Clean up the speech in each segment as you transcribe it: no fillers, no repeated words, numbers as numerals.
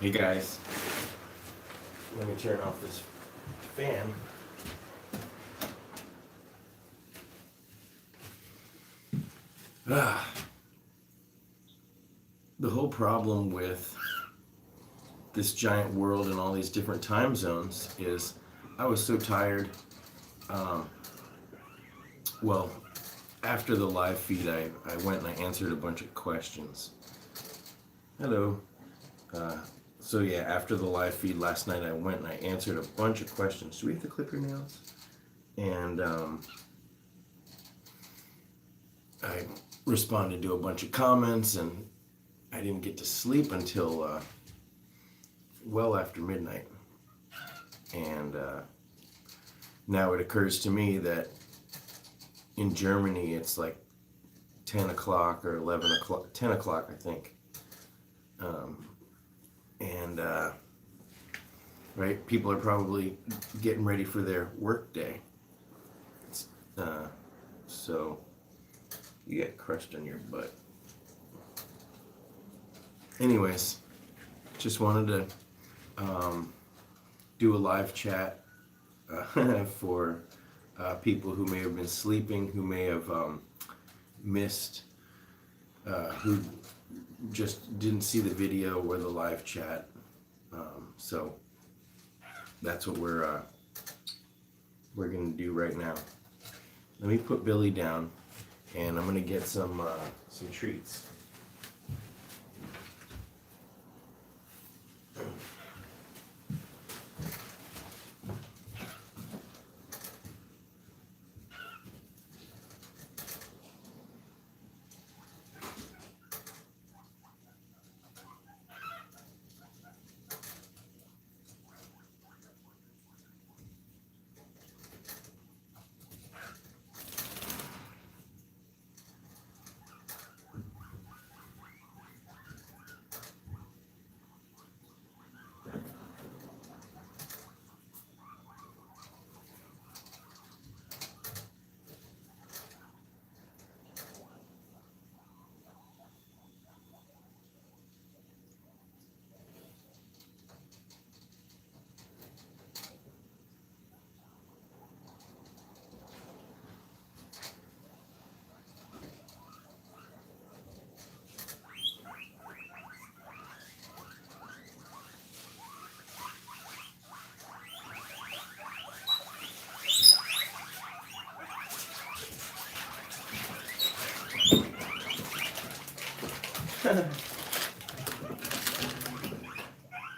Hey guys, let me turn off this fan. Ah, the whole problem with this giant world and all these different time zones is I was so tired. Um, well, after the live feed, I went and I answered a bunch of questions. Hello. So yeah, after the live feed last night, I went and I answered a bunch of questions. Do we have to clip your nails? And I responded to a bunch of comments, and I didn't get to sleep until well after midnight. And now it occurs to me that in Germany it's like 10 o'clock or 11 o'clock, 10 o'clock I think. Right, people are probably getting ready for their work day. So you get crushed on your butt. Anyways, just wanted to do a live chat for people who may have been sleeping, who may have missed, who just didn't see the video or the live chat. So that's what we're gonna do right now. Let me put Billy down, and I'm gonna get some treats.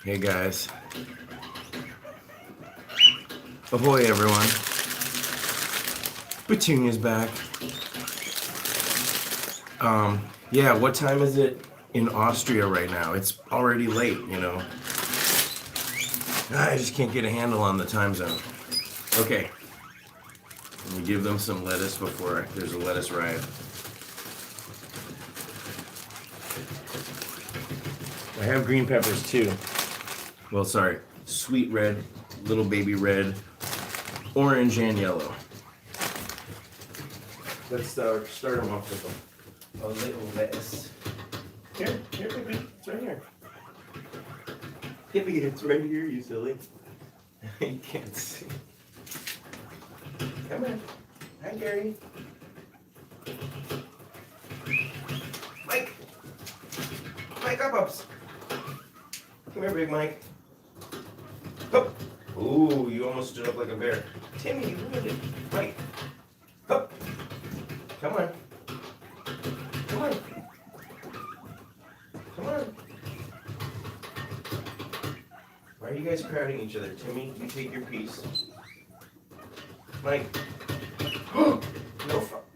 Hey guys. Ahoy everyone. Petunia's back. Yeah, what time is it in Austria right now? It's already late, you know. I just can't get a handle on the time zone. Okay. Let me give them some lettuce before there's a lettuce riot. I have green peppers too. Well, sorry, sweet red, little baby red, orange, and yellow. Let's start them off with a little lettuce. Here, baby, it's right here. Hippie, it's right here, you silly. You can't see. Come on. Hi, Gary. Mike. Mike, up-ups. Come here, big Mike. Hup. Ooh, you almost stood up like a bear. Timmy, you ruined it. Mike. Hup. Come on. Come on. Come on. Why are you guys crowding each other? Timmy, you take your piece. Mike. No,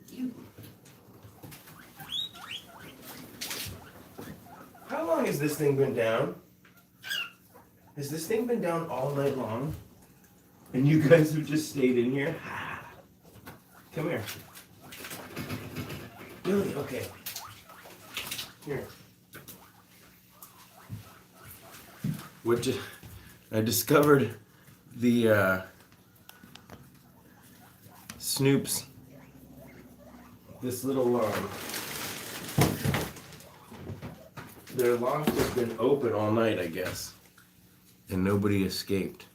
you. How long has this thing been down? Has this thing been down all night long? And you guys have just stayed in here? Come here. Really? Okay. Here. I discovered the Snoops. This little their loft has been open all night, I guess. and nobody escaped.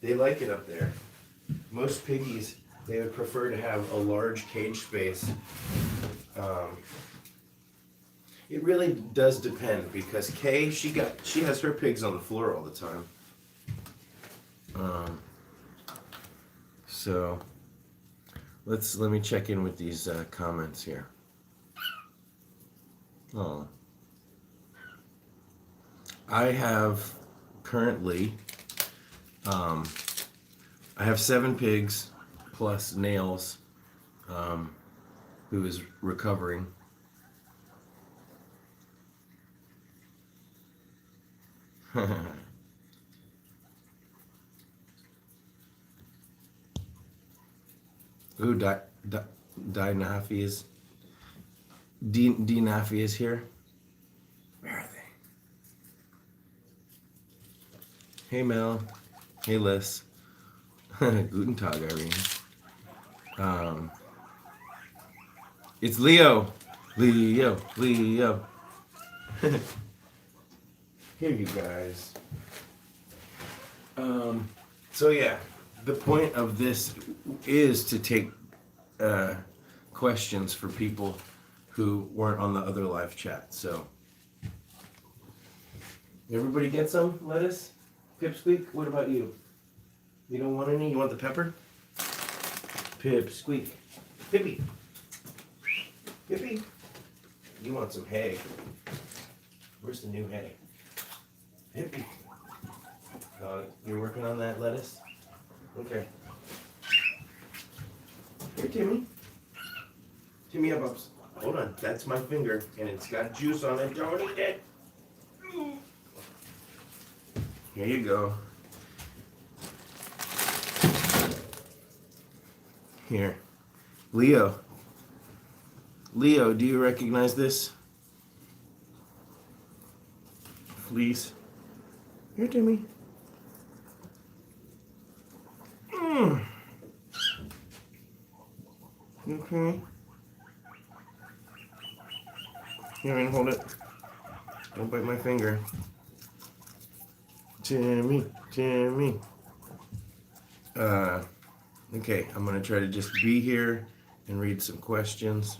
They like it up there. Most piggies, they would prefer to have a large cage space. It really does depend, because Kay, she has her pigs on the floor all the time. So let me check in with these comments here. Oh, I have currently I have 7 pigs plus Nails, who is recovering. Ooh, Nafi is Nafi is here. Where are they? Hey Mel. Hey Liz. Guten Tag, Irene. It's Leo. Leo. Here, you guys. So yeah, the point of this is to take questions for people who weren't on the other live chat. So, everybody get some lettuce? Pipsqueak, what about you? You don't want any? You want the pepper? Pipsqueak. Pippy. Pippy. You want some hay. Where's the new hay? Pippy. You're working on that lettuce? Okay. Here, Timmy. Timmy, up, ups. Hold on. That's my finger, and it's got juice on it. Don't eat it. Here you go. Here. Leo. Leo, do you recognize this? Please. Here, Timmy. Okay. Here, and hold it. Don't bite my finger. Timmy. Okay, I'm gonna try to just be here and read some questions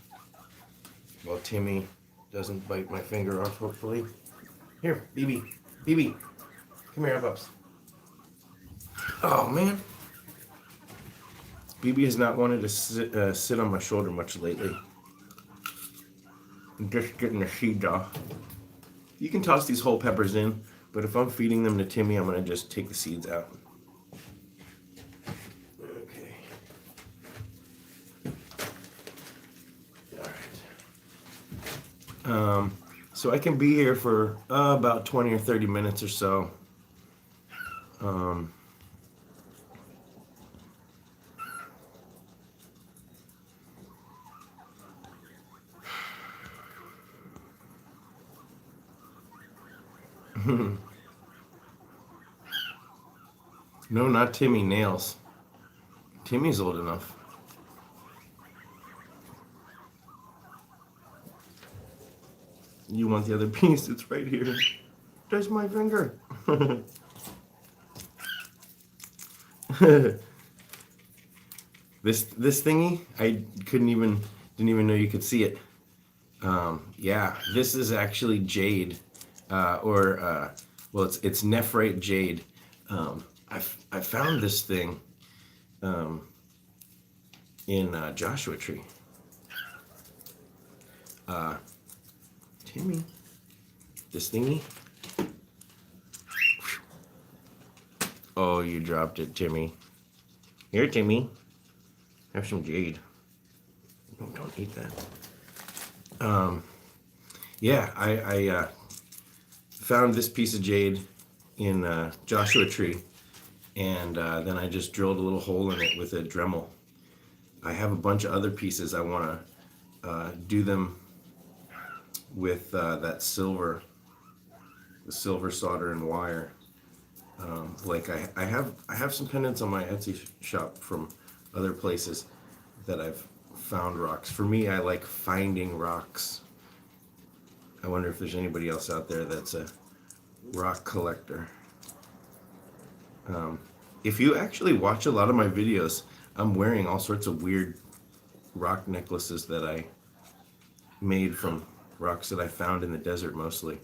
while Timmy doesn't bite my finger off, hopefully. Here, BB. Come here, pups. Oh, man. BB has not wanted to sit on my shoulder much lately. I'm just getting the seeds off. You can toss these whole peppers in, but if I'm feeding them to Timmy, I'm going to just take the seeds out. Okay. All right. So I can be here for about 20 or 30 minutes or so. No, not Timmy, Nails. Timmy's old enough. You want the other piece? It's right here. There's my finger. This thingy, I didn't even know you could see it. Yeah, this is actually jade, well, it's nephrite jade. I found this thing in Joshua Tree. Timmy, this thingy. Oh, you dropped it, Timmy. Here, Timmy. Have some jade. No, don't eat that. Yeah, I found this piece of jade in Joshua Tree, and then I just drilled a little hole in it with a Dremel. I have a bunch of other pieces. I want to do them with that silver solder and wire. Like I have some pendants on my Etsy shop from other places that I've found rocks. For me, I like finding rocks. I wonder if there's anybody else out there that's a rock collector. If you actually watch a lot of my videos, I'm wearing all sorts of weird rock necklaces that I made from rocks that I found in the desert mostly.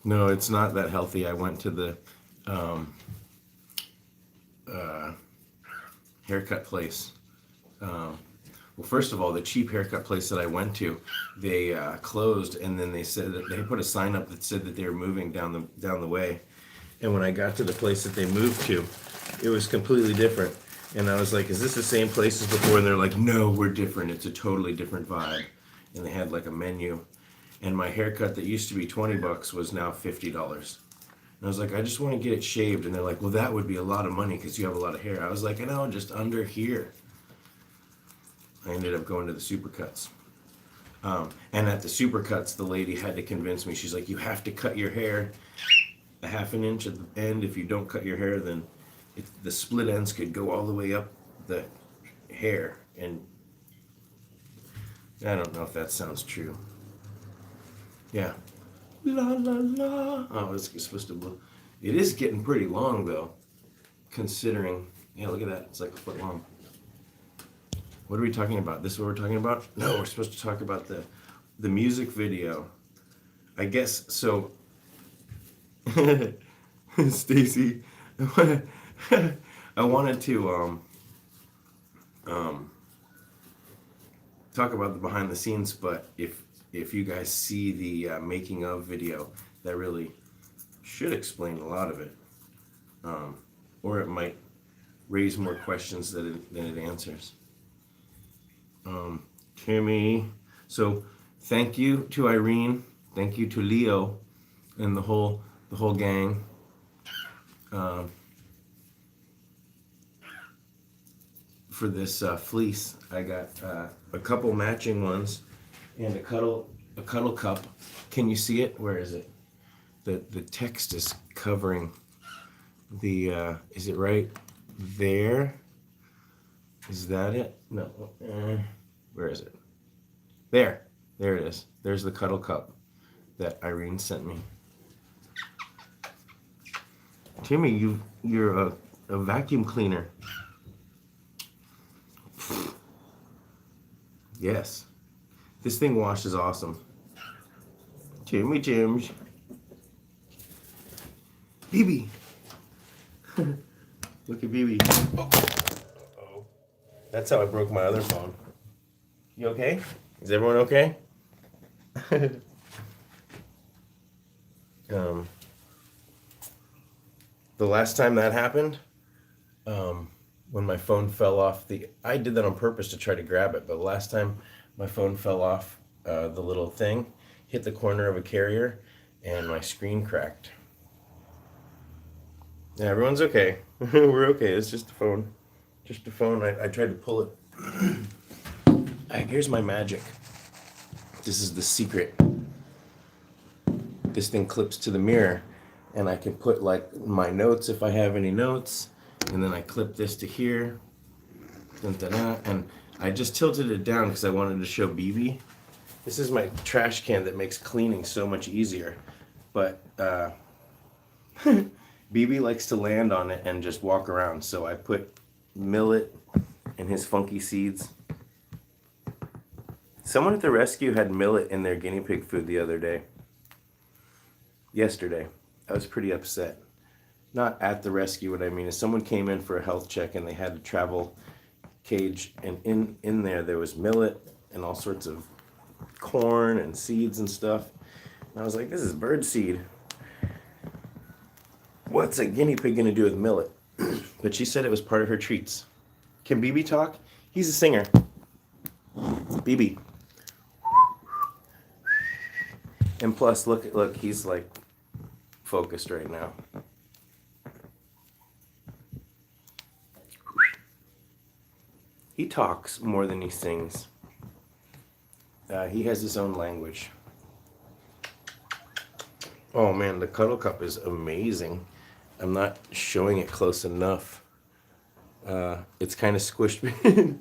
No, it's not that healthy. I went to the haircut place. Well, first of all, the cheap haircut place that I went to, they closed, and then they said that they put a sign up that said that they were moving down the way. And when I got to the place that they moved to, it was completely different. And I was like, "Is this the same place as before?" And they're like, "No, we're different. It's a totally different vibe." And they had like a menu. And my haircut that used to be $20 was now $50. And I was like, "I just want to get it shaved." And they're like, "Well, that would be a lot of money because you have a lot of hair." I was like, "I know, just under here." I ended up going to the Supercuts. And at the Supercuts, the lady had to convince me. She's like, "You have to cut your hair a half an inch at the end. If you don't cut your hair, then the split ends could go all the way up the hair." And I don't know if that sounds true. Yeah. La la la. Oh, it's supposed to blow. It is getting pretty long though, considering. Yeah, look at that. It's like a foot long. What are we talking about? This is what we're talking about? No, we're supposed to talk about the music video. I guess so. Stacy, I wanted to talk about the behind the scenes, but if you guys see the making of video, that really should explain a lot of it, or it might raise more questions than it answers. Timmy, so thank you to Irene, thank you to Leo, and the whole gang. For this fleece, I got a couple matching ones and a cuddle cup. Can you see it? Where is it? The text is covering the. Is it right there? Is that it? No. Where is it? There it is. There's the cuddle cup that Irene sent me. Timmy, you're a vacuum cleaner. Yes. This thing washes awesome. Timmy Jims. BB. Look at BB. Oh. That's how I broke my other phone. You okay? Is everyone okay? The last time that happened, when my phone fell off I did that on purpose to try to grab it, but the last time my phone fell off the little thing, hit the corner of a carrier, and my screen cracked. Yeah, everyone's okay. We're okay. It's just a phone. Just a phone. I tried to pull it. Here's my magic. This is the secret. This thing clips to the mirror, and I can put like my notes if I have any notes, and then I clip this to here. And I just tilted it down because I wanted to show BB. This is my trash can that makes cleaning so much easier. But BB likes to land on it and just walk around, so I put millet and his funky seeds. Someone at the rescue had millet in their guinea pig food the other day. Yesterday. I was pretty upset. Not at the rescue, what I mean is someone came in for a health check and they had a travel cage, and in there was millet and all sorts of corn and seeds and stuff. And I was like, this is bird seed. What's a guinea pig gonna do with millet? But she said it was part of her treats. Can BB talk? He's a singer. BB. And plus, look, he's like focused right now. He talks more than he sings. He has his own language. Oh man, the cuddle cup is amazing. I'm not showing it close enough. It's kind of squished.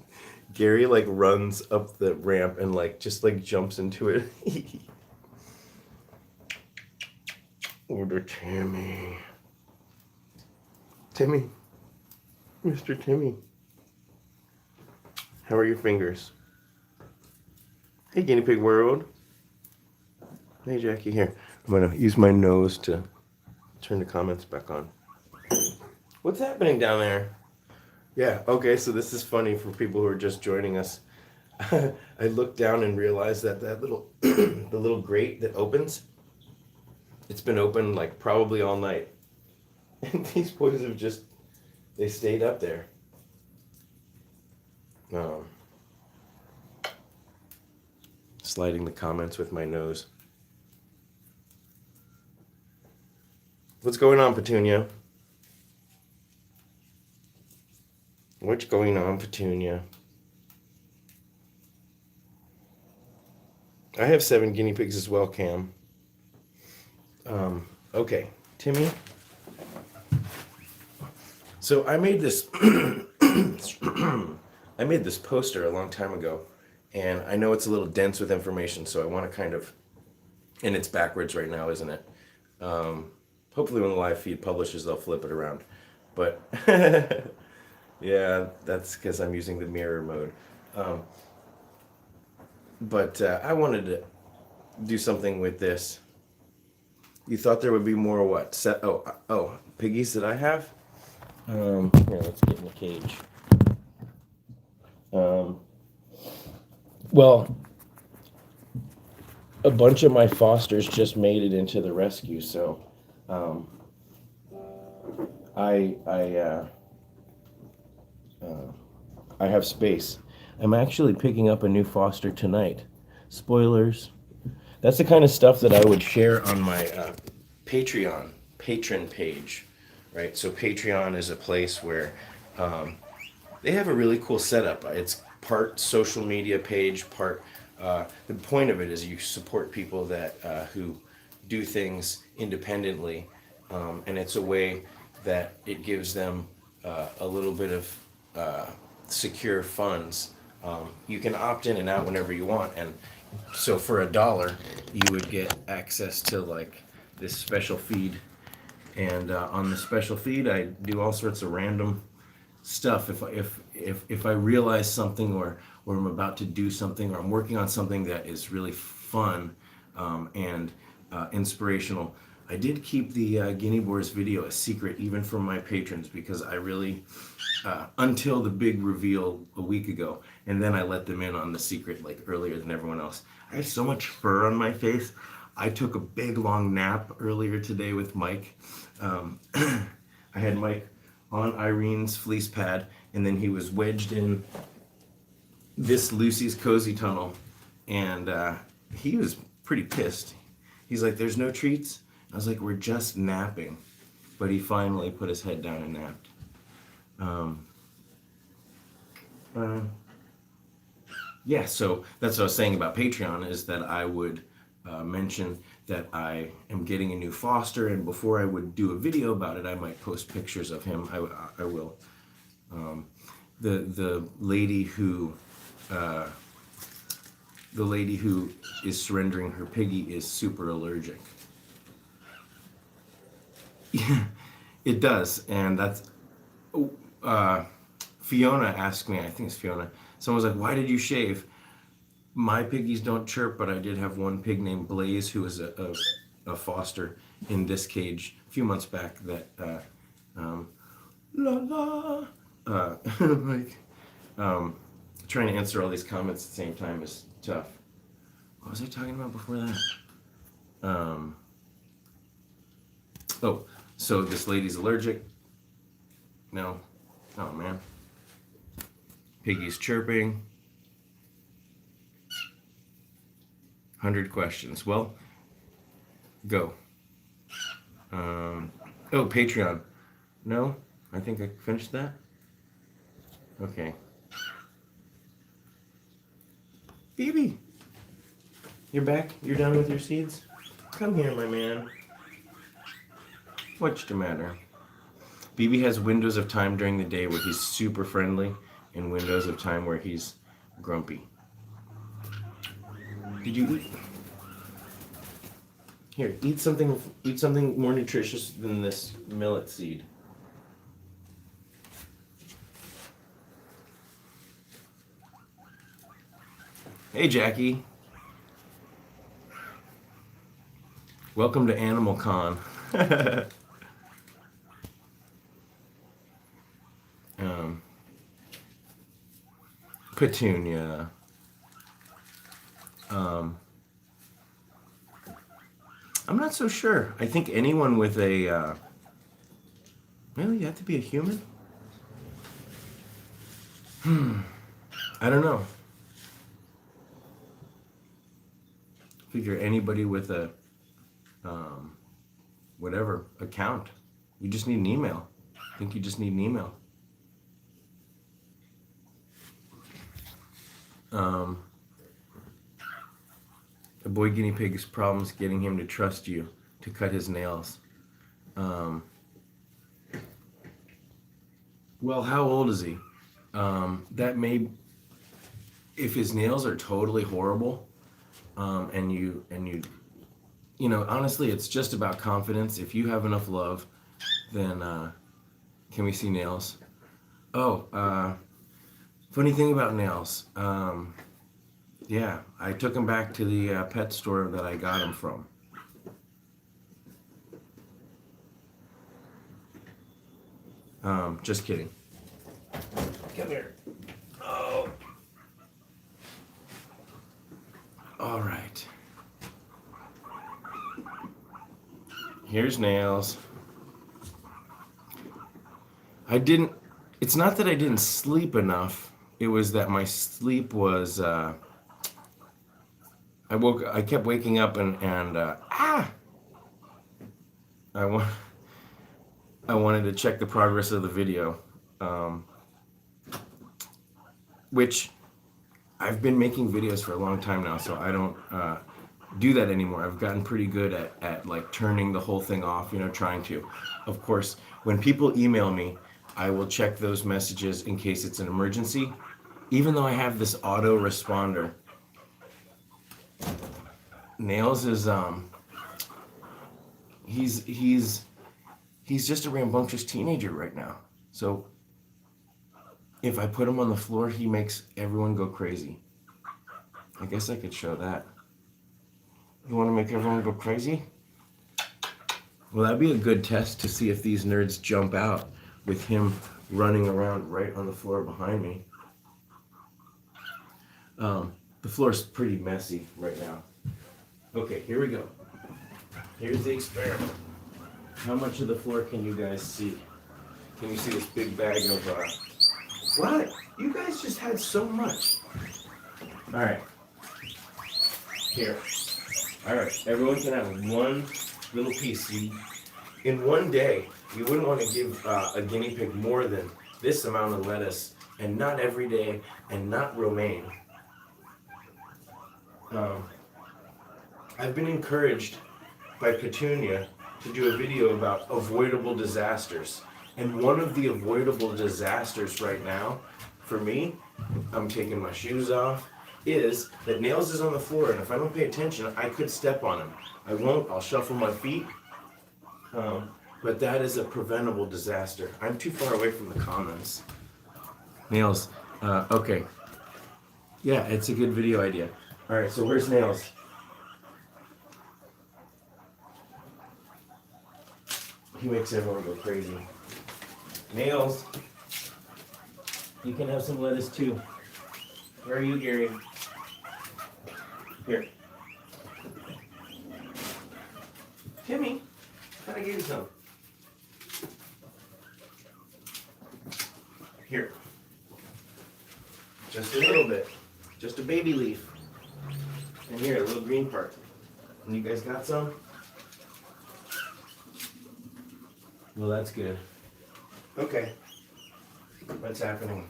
Gary like runs up the ramp and like just like jumps into it. Order Timmy. Timmy. Mr. Timmy. How are your fingers? Hey, Guinea Pig World. Hey, Jackie, here. I'm going to use my nose to turn the comments back on. What's happening down there? Yeah, okay, so this is funny for people who are just joining us. I looked down and realized that little, the little grate that opens, it's been open like probably all night. And these boys have just, they stayed up there. Sliding the comments with my nose. What's going on, Petunia? What's going on, Petunia? I have 7 guinea pigs as well, Cam. Okay, Timmy. So I made this I made this poster a long time ago, and I know it's a little dense with information, so I want to kind of, and it's backwards right now, isn't it? Hopefully when the live feed publishes, they'll flip it around. But yeah, that's because I'm using the mirror mode. But I wanted to do something with this. You thought there would be more what? Oh, piggies that I have? Here, let's get in the cage. Well, a bunch of my fosters just made it into the rescue, so I have space. I'm actually picking up a new foster tonight. Spoilers. That's the kind of stuff that I would share on my Patreon patron page, right? So Patreon is a place where they have a really cool setup. It's part social media page, part the point of it is you support people that who do things independently, and it's a way that it gives them a little bit of secure funds. You can opt in and out whenever you want, and so for $1 you would get access to like this special feed, and on the special feed I do all sorts of random stuff. If I realize something, or I'm about to do something, or I'm working on something that is really fun and inspirational. I did keep the Guinea Boars video a secret even from my patrons, because I really until the big reveal a week ago, and then I let them in on the secret like earlier than everyone else. I have so much fur on my face. I took a big long nap earlier today with Mike. I had Mike on Irene's fleece pad, and then he was wedged in this Lucy's cozy tunnel, and he was pretty pissed. He's like, "There's no treats?" I was like, "We're just napping," but he finally put his head down and napped. Yeah, so that's what I was saying about Patreon, is that I would mention that I am getting a new foster, and before I would do a video about it, I might post pictures of him. I will. The lady who is surrendering her piggy is super allergic. Yeah, it does, and that's. Fiona asked me. I think it's Fiona. Someone was like, "Why did you shave?" My piggies don't chirp, but I did have one pig named Blaze who was a foster in this cage a few months back that like trying to answer all these comments at the same time is tough. What was I talking about before that? Oh, so this lady's allergic. No. Oh man. Piggy's chirping. 100 questions. Well, go. Oh, Patreon. No? I think I finished that. Okay. Phoebe! You're back? You're done with your seeds? Come here, my man. What's the matter? BB has windows of time during the day where he's super friendly and windows of time where he's grumpy. Did you eat? Here, eat something more nutritious than this millet seed. Hey, Jackie. Welcome to Animal Con. Petunia. I'm not so sure. I think anyone with a... well, you have to be a human? I don't know. Figure anybody with a... whatever, account. You just need an email. I think you just need an email. A boy guinea pig's problems getting him to trust you to cut his nails. Well, how old is he? That may, if his nails are totally horrible, and you know, honestly, it's just about confidence. If you have enough love, then can we see nails? Oh, funny thing about nails. Yeah, I took him back to the pet store that I got him from. Just kidding. Come here. Oh. All right. Here's nails. It's not that I didn't sleep enough. It was that my sleep was, I kept waking up and I wanted to check the progress of the video, which I've been making videos for a long time now, so I don't do that anymore. I've gotten pretty good at like turning the whole thing off, you know, trying to. Of course, when people email me, I will check those messages in case it's an emergency, even though I have this auto responder. Nails is he's just a rambunctious teenager right now. So if I put him on the floor, he makes everyone go crazy. I guess I could show that. You want to make everyone go crazy? Well, that'd be a good test to see if these nerds jump out with him running around right on the floor behind me. The floor's pretty messy right now. Okay, here we go. Here's the experiment. How much of the floor can you guys see? Can you see this big bag of, what? You guys just had so much. All right. Here. All right, everyone can have one little piece. In one day, you wouldn't want to give a guinea pig more than this amount of lettuce, and not every day, and not romaine. I've been encouraged by Petunia to do a video about avoidable disasters. And one of the avoidable disasters right now, for me, I'm taking my shoes off, is that Nails is on the floor, and if I don't pay attention, I could step on him. I won't, I'll shuffle my feet. But that is a preventable disaster. I'm too far away from the comments. Nails, okay. Yeah, it's a good video idea. All right, so where's Nails? He makes everyone go crazy. Nails, you can have some lettuce too. Where are you, Gary? Here. Timmy, can I give you some? Here. Just a little bit. Just a baby leaf. And here, a little green part. And you guys got some? Well, that's good. Okay. What's happening?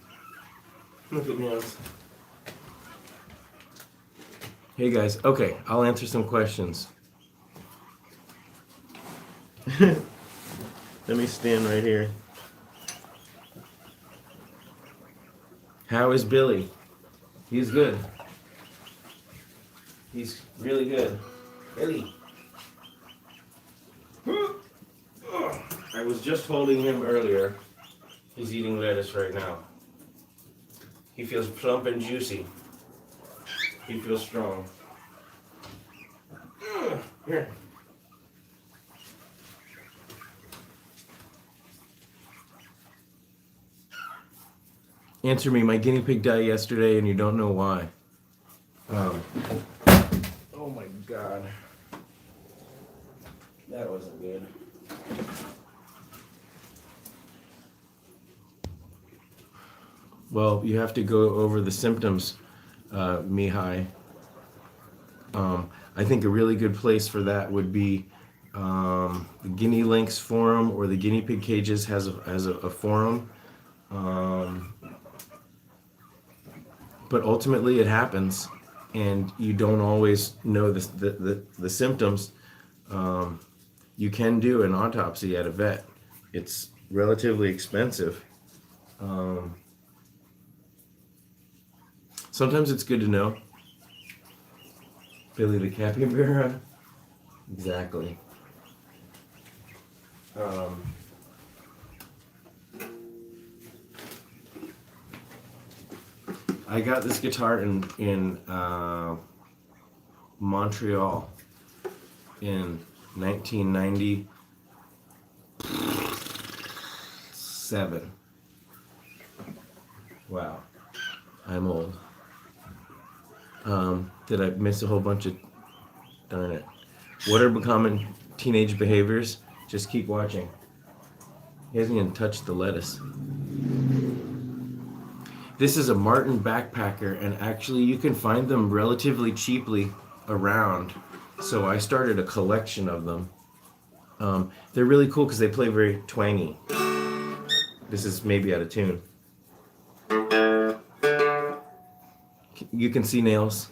Look at Nails. Hey guys, okay, I'll answer some questions. Let me stand right here. How is Billy? He's good. He's really good. Billy. I was just holding him earlier. He's eating lettuce right now. He feels plump and juicy. He feels strong. Here. Answer me. My guinea pig died yesterday and you don't know why. Oh my God. That wasn't good. Well, you have to go over the symptoms, Mihai. I think a really good place for that would be the Guinea Links forum, or the Guinea Pig Cages has a forum. But ultimately it happens, and you don't always know the symptoms. You can do an autopsy at a vet. It's relatively expensive. Sometimes it's good to know. Billy the capybara. Exactly. I got this guitar in Montreal in 1997. Wow, I'm old. Did I miss a whole bunch of... Darn it. What are common teenage behaviors? Just keep watching. He hasn't even touched the lettuce. This is a Martin backpacker, and actually you can find them relatively cheaply around. So I started a collection of them. They're really cool because they play very twangy. This is maybe out of tune. You can see nails.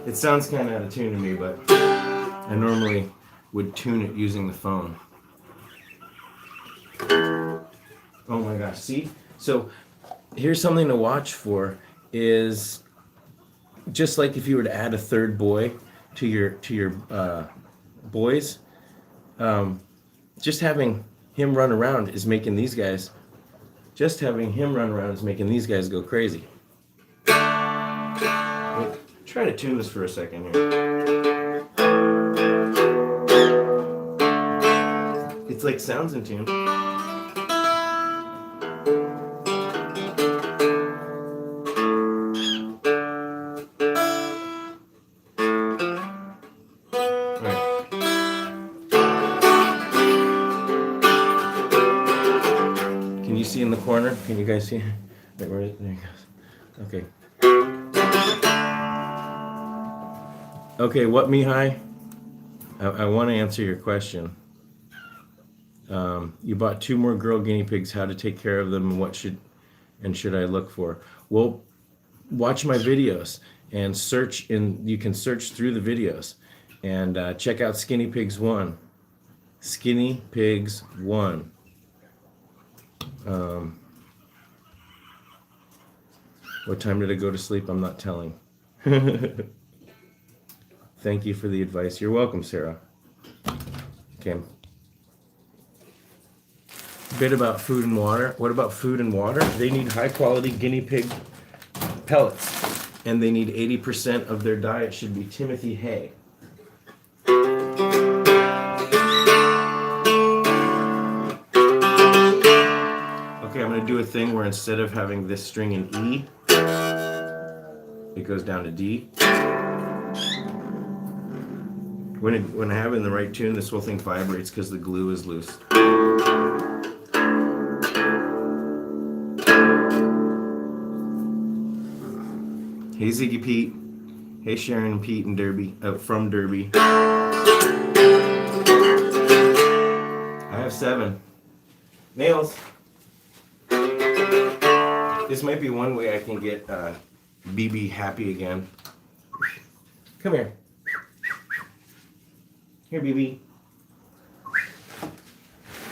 It sounds kind of out of tune to me, but I normally would tune it using the phone. Oh my gosh, see? So here's something to watch for, is just like if you were to add a third boy to your boys, just having him run around is making these guys go crazy. Try to tune this for a second here. It's like sounds in tune. Can you see in the corner? Can you guys see? Wait, where is it? There it goes. Okay. Okay, what, Mihai? I want to answer your question. You bought 2 more girl guinea pigs. How to take care of them, and what should I look for? Well, watch my videos and search you can search through the videos and check out Skinny Pigs 1. Skinny Pigs 1. What time did I go to sleep? I'm not telling. Thank you for the advice. You're welcome, Sarah. Okay. A bit about food and water. What about food and water? They need high quality guinea pig pellets, and they need 80% of their diet should be Timothy hay. Okay, I'm going to do a thing where instead of having this string in E, it goes down to D. When I have it in the right tune, this whole thing vibrates because the glue is loose. Hey Ziggy Pete. Hey Sharon and Pete and Derby, from Derby. I have 7 nails. This might be one way I can get BB happy again. Come here. Here, BB.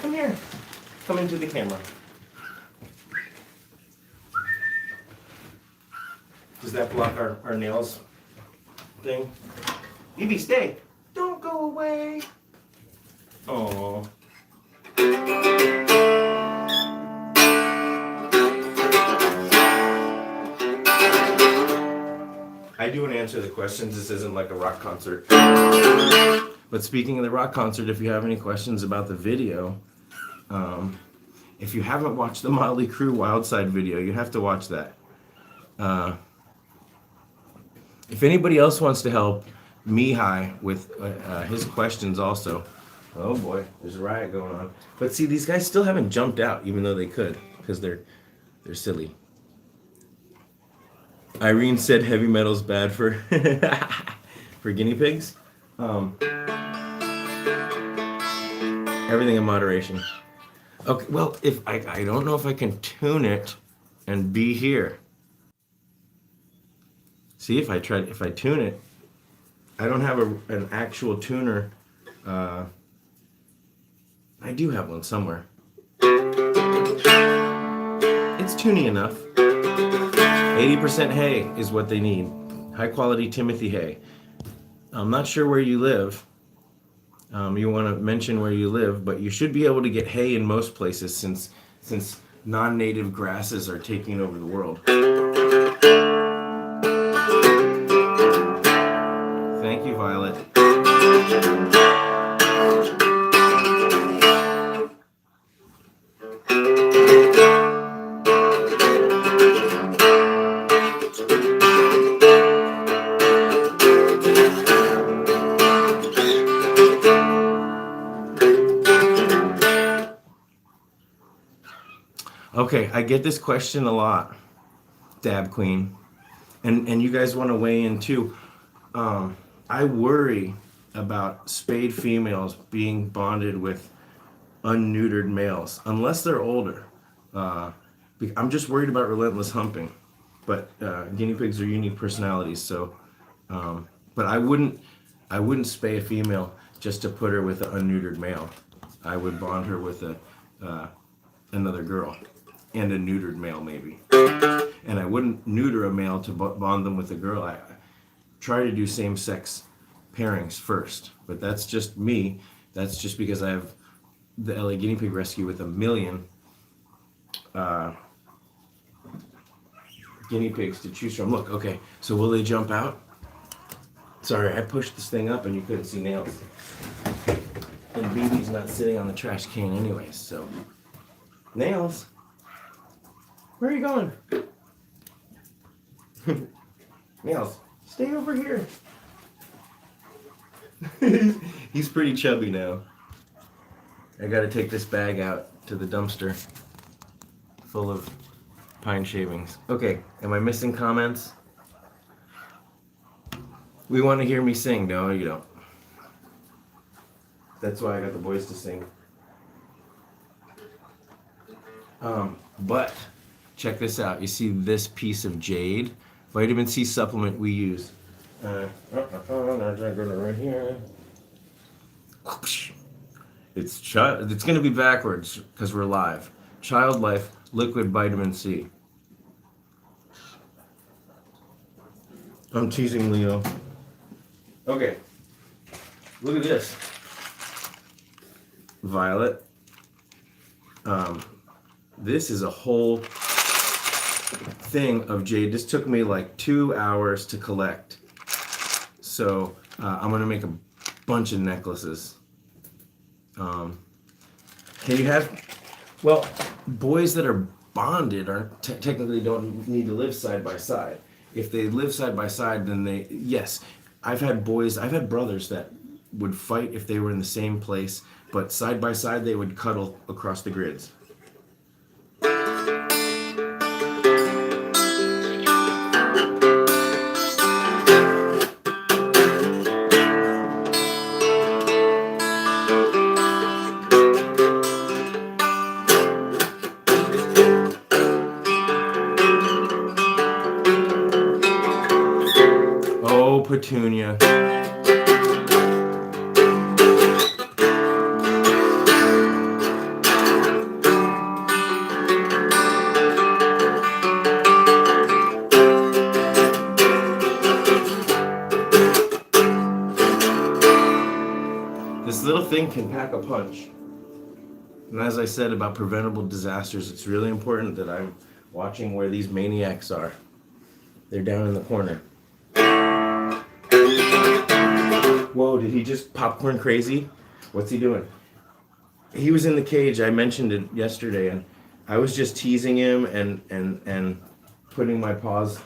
Come here. Come into the camera. Does that block our nails thing? BB, stay. Don't go away. Oh. I do want to answer the questions. This isn't like a rock concert. But speaking of the rock concert, if you have any questions about the video, if you haven't watched the Motley Crue Wildside video, you have to watch that. If anybody else wants to help Mihai with his questions also, oh boy, there's a riot going on. But see, these guys still haven't jumped out, even though they could, because they're silly. Irene said heavy metal's bad for for guinea pigs. Everything in moderation. Okay, well, if I don't know if I can tune it and be here. See, if I tune it, I don't have an actual tuner. I do have one somewhere. It's tuning enough. 80% hay is what they need. High quality Timothy hay. I'm not sure where you live. You want to mention where you live, but you should be able to get hay in most places since non-native grasses are taking over the world. Thank you, Violet. Okay, I get this question a lot, Dab Queen, and you guys want to weigh in too. I worry about spayed females being bonded with unneutered males, unless they're older. I'm just worried about relentless humping, but guinea pigs are unique personalities, so. But I wouldn't spay a female just to put her with an unneutered male. I would bond her with another girl. And a neutered male, maybe. And I wouldn't neuter a male to bond them with a girl. I try to do same-sex pairings first. But that's just me. That's just because I have the LA Guinea Pig Rescue with 1 million guinea pigs to choose from. Look, okay, so will they jump out? Sorry, I pushed this thing up and you couldn't see nails. And BB's not sitting on the trash can anyways, so. Nails. Where are you going? Nails, stay over here. He's pretty chubby now. I gotta take this bag out to the dumpster full of pine shavings. Okay, am I missing comments? We want to hear me sing. No, you don't. That's why I got the boys to sing. But check this out. You see this piece of jade? Vitamin C supplement we use. Right here. It's going to be backwards because we're live. Child Life Liquid Vitamin C. I'm teasing Leo. Okay. Look at this. Violet. This is a whole thing of jade. This took me like 2 hours to collect. So I'm going to make a bunch of necklaces. Can you have... Well, boys that are bonded technically don't need to live side by side. If they live side by side, then they... Yes, I've had brothers that would fight if they were in the same place, but side by side they would cuddle across the grids. This little thing can pack a punch. And as I said about preventable disasters, it's really important that I'm watching where these maniacs are. They're down in the corner. Whoa, did he just popcorn crazy? What's he doing? He was in the cage. I mentioned it yesterday, and I was just teasing him and putting my paws,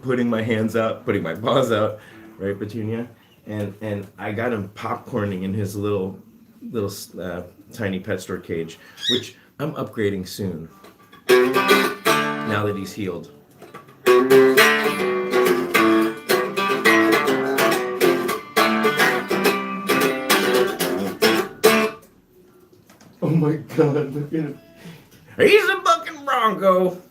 putting my hands out, putting my paws out, right, Petunia? And I got him popcorning in his little tiny pet store cage, which I'm upgrading soon, now that he's healed. Oh my God, look at him. He's a bucking bronco.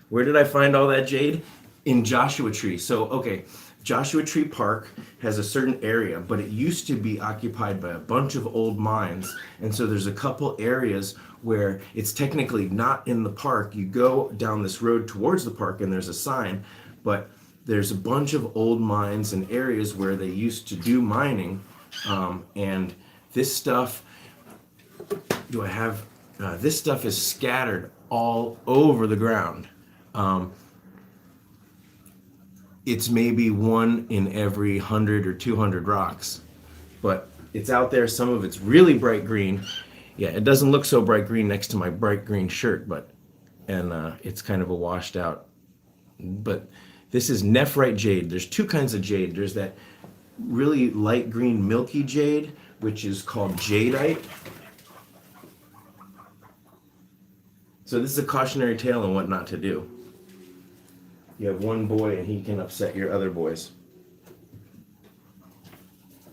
Where did I find all that jade? In Joshua Tree. So, okay, Joshua Tree Park has a certain area, but it used to be occupied by a bunch of old mines. And so there's a couple areas where it's technically not in the park. You go down this road towards the park and there's a sign, but there's a bunch of old mines and areas where they used to do mining. And this stuff, this stuff is scattered all over the ground. It's maybe 1 in every 100 or 200 rocks, but it's out there. Some of it's really bright green. Yeah, it doesn't look so bright green next to my bright green shirt, and it's kind of a washed out. But this is nephrite jade. There's two kinds of jade. There's that really light green milky jade, which is called jadeite. So this is a cautionary tale on what not to do. You have one boy and he can upset your other boys.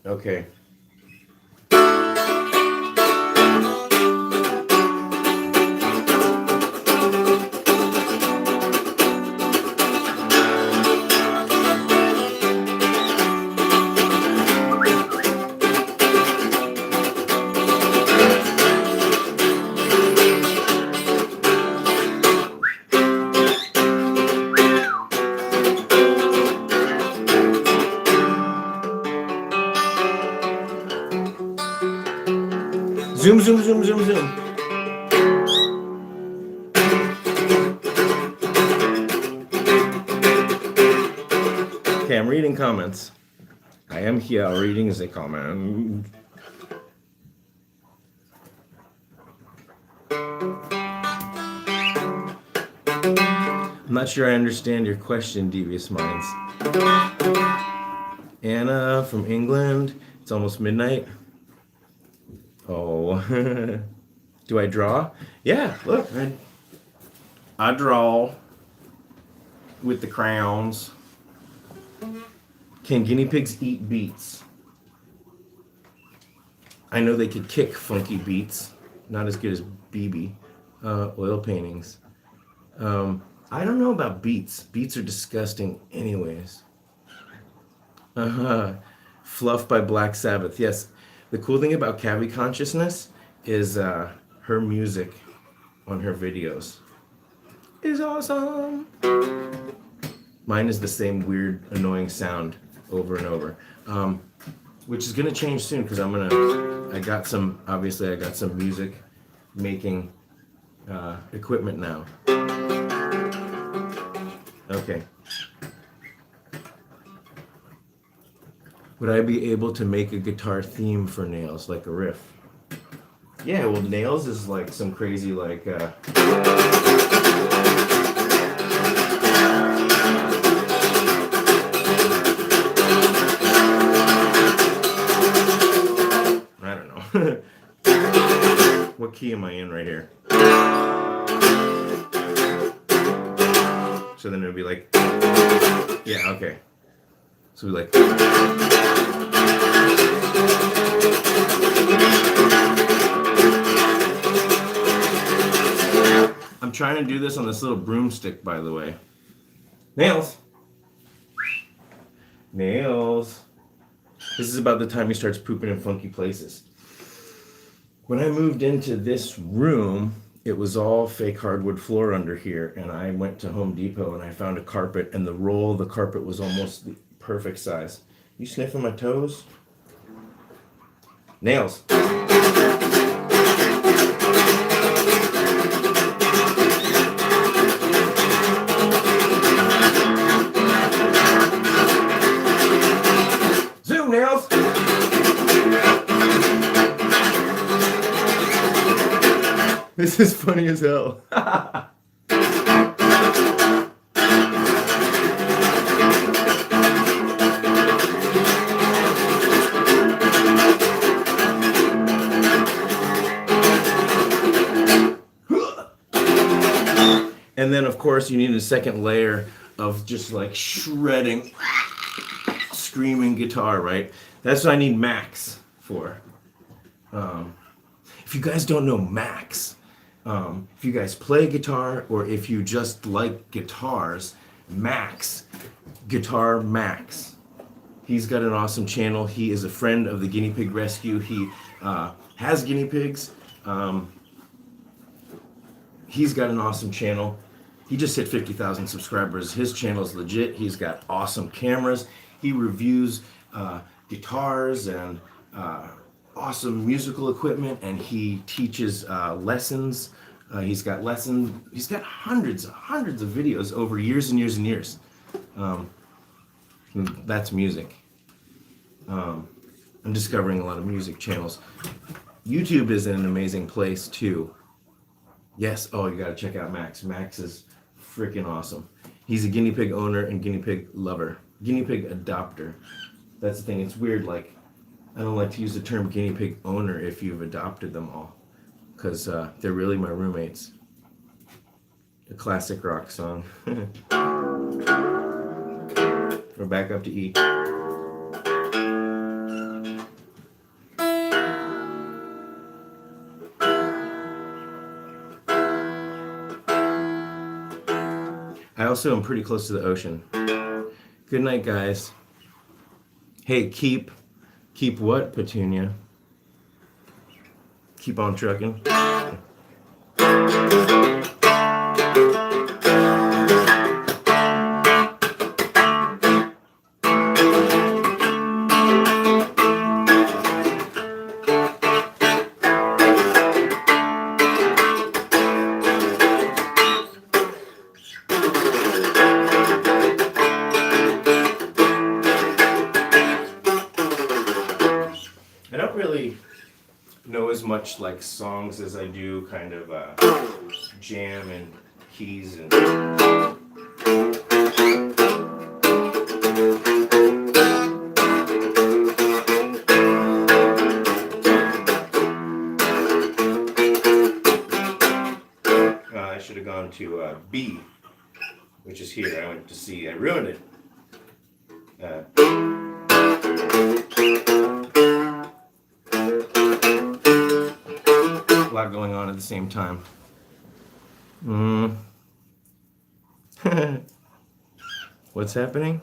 Okay. Zoom, zoom, zoom, zoom, zoom. Okay, I'm reading comments. I am here reading the comment. I'm not sure I understand your question, Devious Minds. Anna from England. It's almost midnight. Oh, do I draw? Yeah, look, I draw with the crayons. Can guinea pigs eat beets? I know they could kick funky beats, not as good as BB. Oil paintings. I don't know about beets. Beets are disgusting anyways. Fluff by Black Sabbath, yes. The cool thing about Cavi Consciousness is her music on her videos is awesome. Mine is the same weird, annoying sound over and over, which is gonna change soon because I got some music making equipment now. Okay. Would I be able to make a guitar theme for Nails, like a riff? Yeah, well, Nails is like some crazy, like, I don't know. What key am I in right here? So then it would be like, yeah, okay. So we like, I'm trying to do this on this little broomstick, by the way. Nails. Nails. This is about the time he starts pooping in funky places. When I moved into this room, it was all fake hardwood floor under here, and I went to Home Depot and I found a carpet, and the roll of the carpet was almost the perfect size. You sniffing my toes? Nails. Zoom, Nails. This is funny as hell. And then, of course, you need a second layer of just like shredding, screaming guitar, right? That's what I need Max for. If you guys don't know Max, if you guys play guitar or if you just like guitars, Max, Guitar Max. He's got an awesome channel. He is a friend of the Guinea Pig Rescue. He has guinea pigs. He's got an awesome channel. He just hit 50,000 subscribers. His channel is legit. He's got awesome cameras. He reviews guitars and awesome musical equipment, and he teaches lessons. He's got hundreds of videos over years and years and years. That's music. I'm discovering a lot of music channels. YouTube is an amazing place too. Yes, oh, you gotta check out Max. Max is freaking awesome. He's a guinea pig owner and guinea pig lover. Guinea pig adopter. That's the thing, it's weird, like, I don't like to use the term guinea pig owner if you've adopted them all, because they're really my roommates. A classic rock song. We're back up to E. I also am pretty close to the ocean. Good night, guys. Hey, keep what, Petunia? Keep on trucking. I don't really know as much like songs as I do kind of jam and keys and I should have gone to B, which is here. I went to C. I ruined it. A lot going on at the same time. What's happening?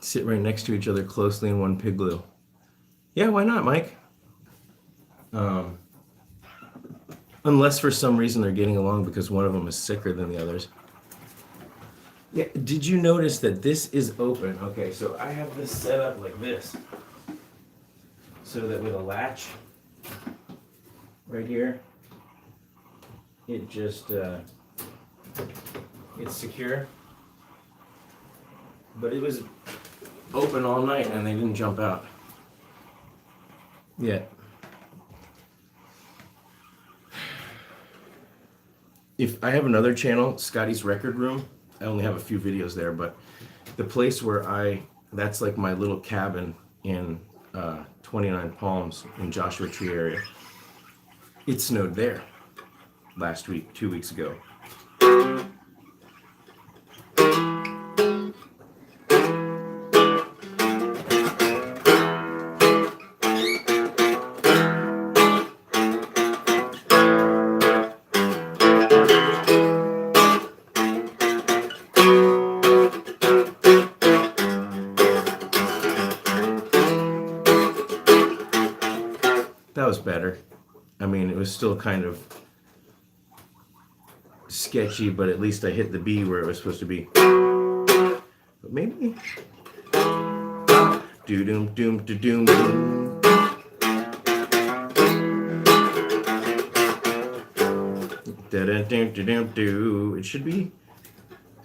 Sit right next to each other closely in one pigloo. Yeah, why not, Mike? Unless for some reason they're getting along because one of them is sicker than the others. Yeah, did you notice that this is open? Okay, so I have this set up like this. So that with a latch right here, it just, it's secure. But it was open all night and they didn't jump out yet. If I have another channel, Scotty's Record Room, I only have a few videos there, but the place where that's like my little cabin in 29 Palms in Joshua Tree area. It snowed there last week, 2 weeks ago. That was better. I mean, it was still kind of sketchy, but at least I hit the B where it was supposed to be. But maybe. Do doom doom do doom doom. Da da dum dum dum do. It should be.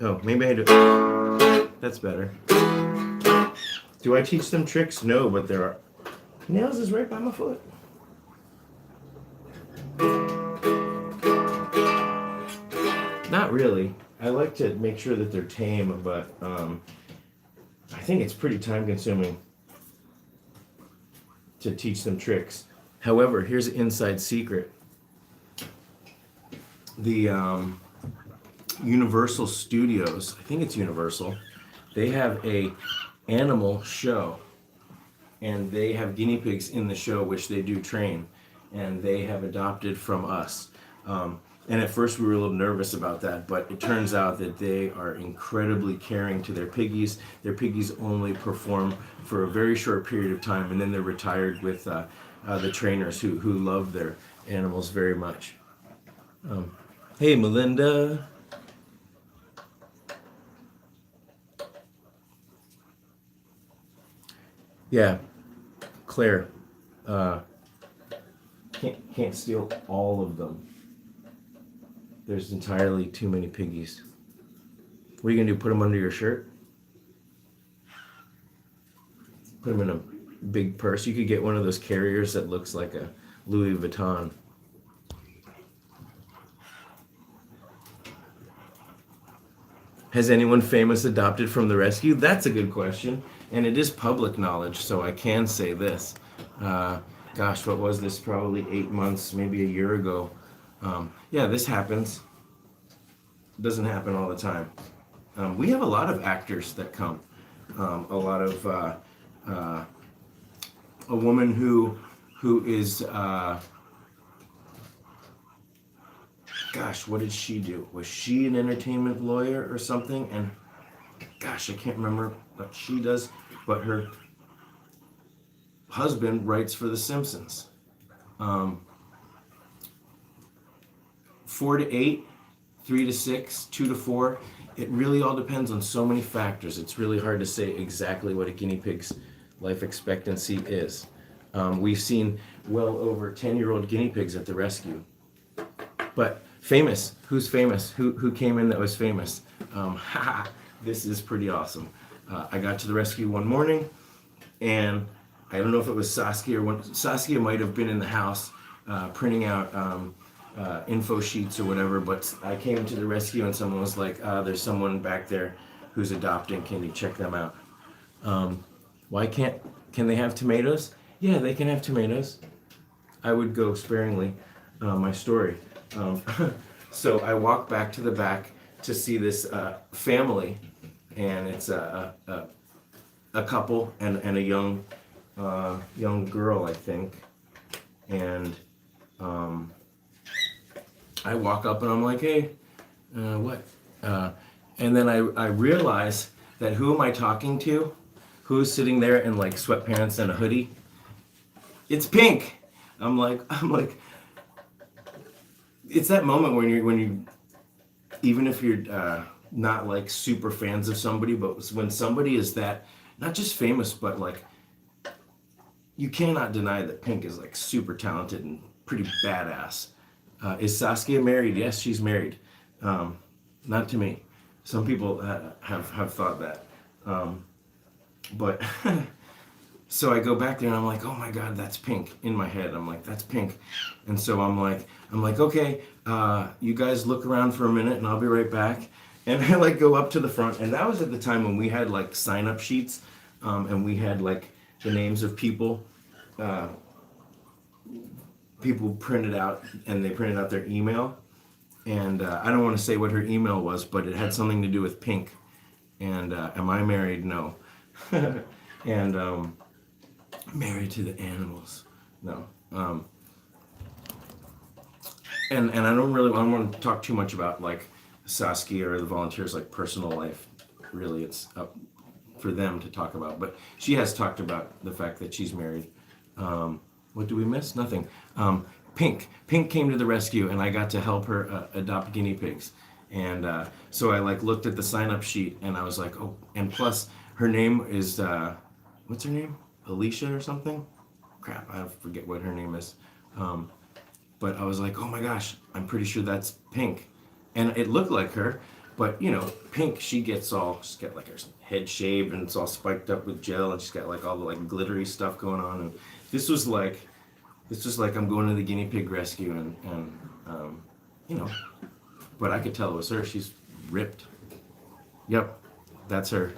Oh, maybe I do. That's better. Do I teach them tricks? No, but there are. Nails is right by my foot. Not really. I like to make sure that they're tame, but I think it's pretty time consuming to teach them tricks. However, here's an inside secret. The Universal Studios, I think it's Universal, they have a animal show, and they have guinea pigs in the show, which they do train, and they have adopted from us. And at first we were a little nervous about that, but it turns out that they are incredibly caring to their piggies. Their piggies only perform for a very short period of time, and then they're retired with the trainers who love their animals very much. Hey, Melinda. Yeah, Claire. Can't steal all of them. There's entirely too many piggies. What are you gonna do? Put them under your shirt? Put them in a big purse. You could get one of those carriers that looks like a Louis Vuitton. Has anyone famous adopted from the rescue? That's a good question. And it is public knowledge, so I can say this. Gosh, what was this? Probably 8 months, maybe a year ago. Yeah, this happens. It doesn't happen all the time. We have a lot of actors that come. A lot of a woman who is gosh, what did she do? Was she an entertainment lawyer or something? And gosh, I can't remember what she does, but her husband writes for The Simpsons. 4 to 8, 3 to 6, 2 to 4. It really all depends on so many factors. It's really hard to say exactly what a guinea pig's life expectancy is. We've seen well over 10-year-old guinea pigs at the rescue. But famous, who's famous? Who came in that was famous? This is pretty awesome. I got to the rescue one morning, and I don't know if it was Saskia or Saskia might have been in the house printing out info sheets or whatever, but I came to the rescue and someone was like, there's someone back there who's adopting, can you check them out? Can they have tomatoes? Yeah, they can have tomatoes. I would go sparingly, my story. So I walk back to the back to see this family, and it's a couple and a young girl, I think, and I walk up and I'm like, hey, what? And then I realize that who am I talking to? Who's sitting there in like sweatpants and a hoodie? It's Pink. I'm like, it's that moment when you, even if you're not like super fans of somebody, but when somebody is that, not just famous, but like, you cannot deny that Pink is like super talented and pretty badass. Is Saskia married? Yes, she's married. Not to me. Some people have thought that. But so I go back there and I'm like, oh my God, that's Pink. In my head, I'm like, that's Pink. And so I'm like, okay, you guys look around for a minute and I'll be right back. And I like go up to the front, and that was at the time when we had like sign-up sheets, and we had like the names of people. People printed out, and they printed out their email. And I don't want to say what her email was, but it had something to do with Pink. And am I married? No. And married to the animals? No. And I don't want to talk too much about like Saskia or the volunteers' like personal life. Really, it's up for them to talk about. But she has talked about the fact that she's married. What do we miss? Nothing. Pink came to the rescue, and I got to help her adopt guinea pigs. And so I like looked at the sign up sheet and I was like, oh, and plus her name is, what's her name? Alicia or something? Crap, I forget what her name is. But I was like, oh my gosh, I'm pretty sure that's Pink. And it looked like her, but you know, Pink, she's got like her head shaved and it's all spiked up with gel and she's got like all the like glittery stuff going on. And this was like I'm going to the guinea pig rescue and you know, but I could tell it was her. She's ripped. Yep, that's her.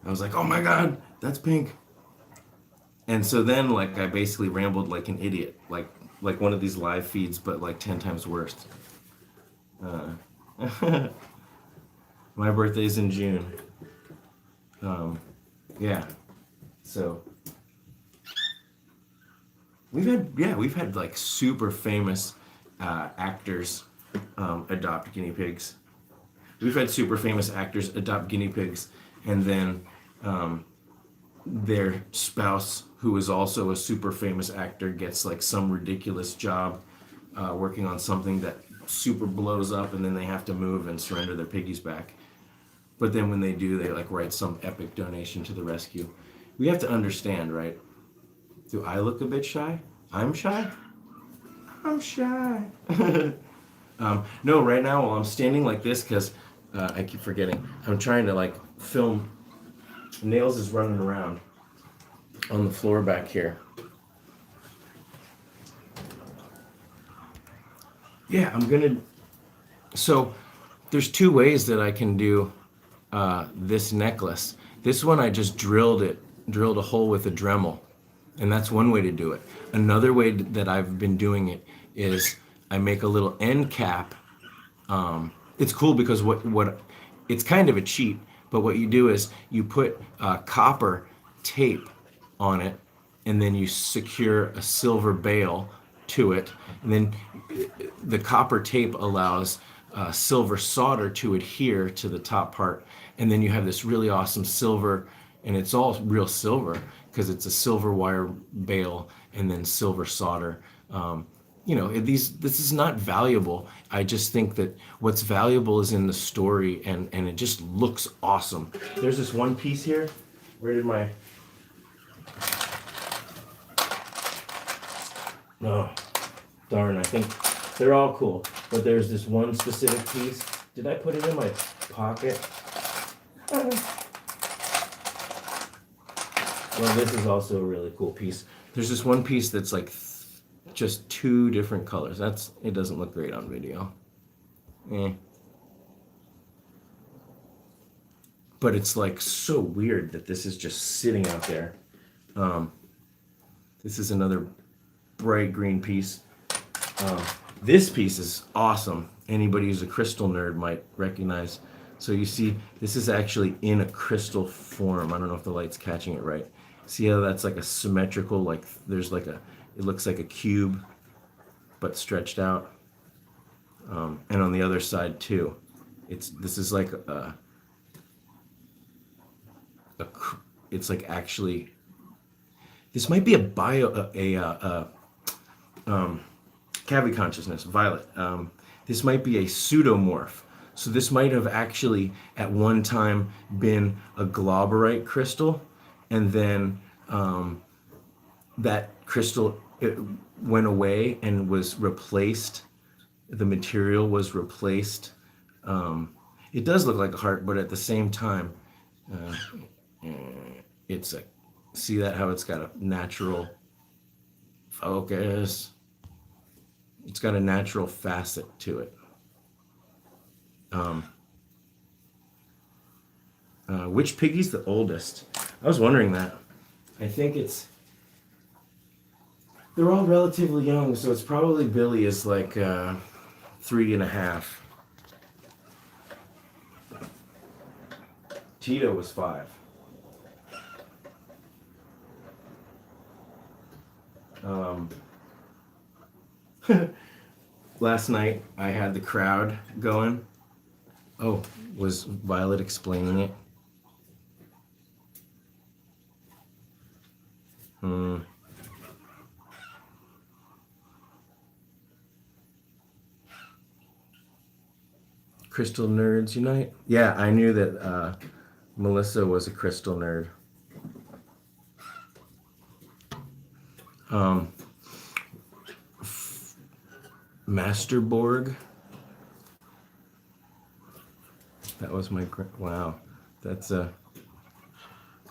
I was like, oh my God, that's Pink. And so then like I basically rambled like an idiot, like one of these live feeds, but like 10 times worse. My birthday's in June. Yeah. So we've had like super famous actors adopt guinea pigs. We've had super famous actors adopt guinea pigs, and then their spouse, who is also a super famous actor, gets like some ridiculous job working on something that super blows up, and then they have to move and surrender their piggies back. But then when they do, they like write some epic donation to the rescue. We have to understand, right? Do I look a bit shy? I'm shy? I'm shy. No, right now while I'm standing like this, because I keep forgetting, I'm trying to like film. Nails is running around on the floor back here. Yeah, so there's two ways that I can do this necklace. This one I just drilled a hole with a Dremel, and that's one way to do it. Another way that I've been doing it is I make a little end cap. It's cool because what it's kind of a cheat, but what you do is you put copper tape on it, and then you secure a silver bail to it, and then the copper tape allows silver solder to adhere to the top part, and then you have this really awesome silver, and it's all real silver because it's a silver wire bail and then silver solder. This is not valuable. I just think that what's valuable is in the story, and it just looks awesome. There's this one piece here. Where did my... Oh, darn, I think they're all cool. But there's this one specific piece. Did I put it in my pocket? Well, this is also a really cool piece. There's this one piece that's like just two different colors. It doesn't look great on video. But it's like so weird that this is just sitting out there. This is another bright green piece. This piece is awesome. Anybody who's a crystal nerd might recognize. So you see, this is actually in a crystal form. I don't know if the light's catching it right. See how that's like a symmetrical, like there's like it looks like a cube, but stretched out. And on the other side too, this is like it's like actually, this might be cavity consciousness, violet. This might be a pseudomorph. So this might have actually at one time been a globerite crystal, and then that crystal it went away and was replaced. The material was replaced. It does look like a heart, but at the same time, it's a, see that how it's got a natural focus. It's got a natural facet to it. Which Piggy's the oldest? I was wondering that. I think they're all relatively young, so it's probably Billy is like 3.5. Tito was 5. Last night I had the crowd going. Oh, was Violet explaining it? Crystal nerds unite. Yeah, I knew that Melissa was a crystal nerd. Masterborg. That was my wow. That's a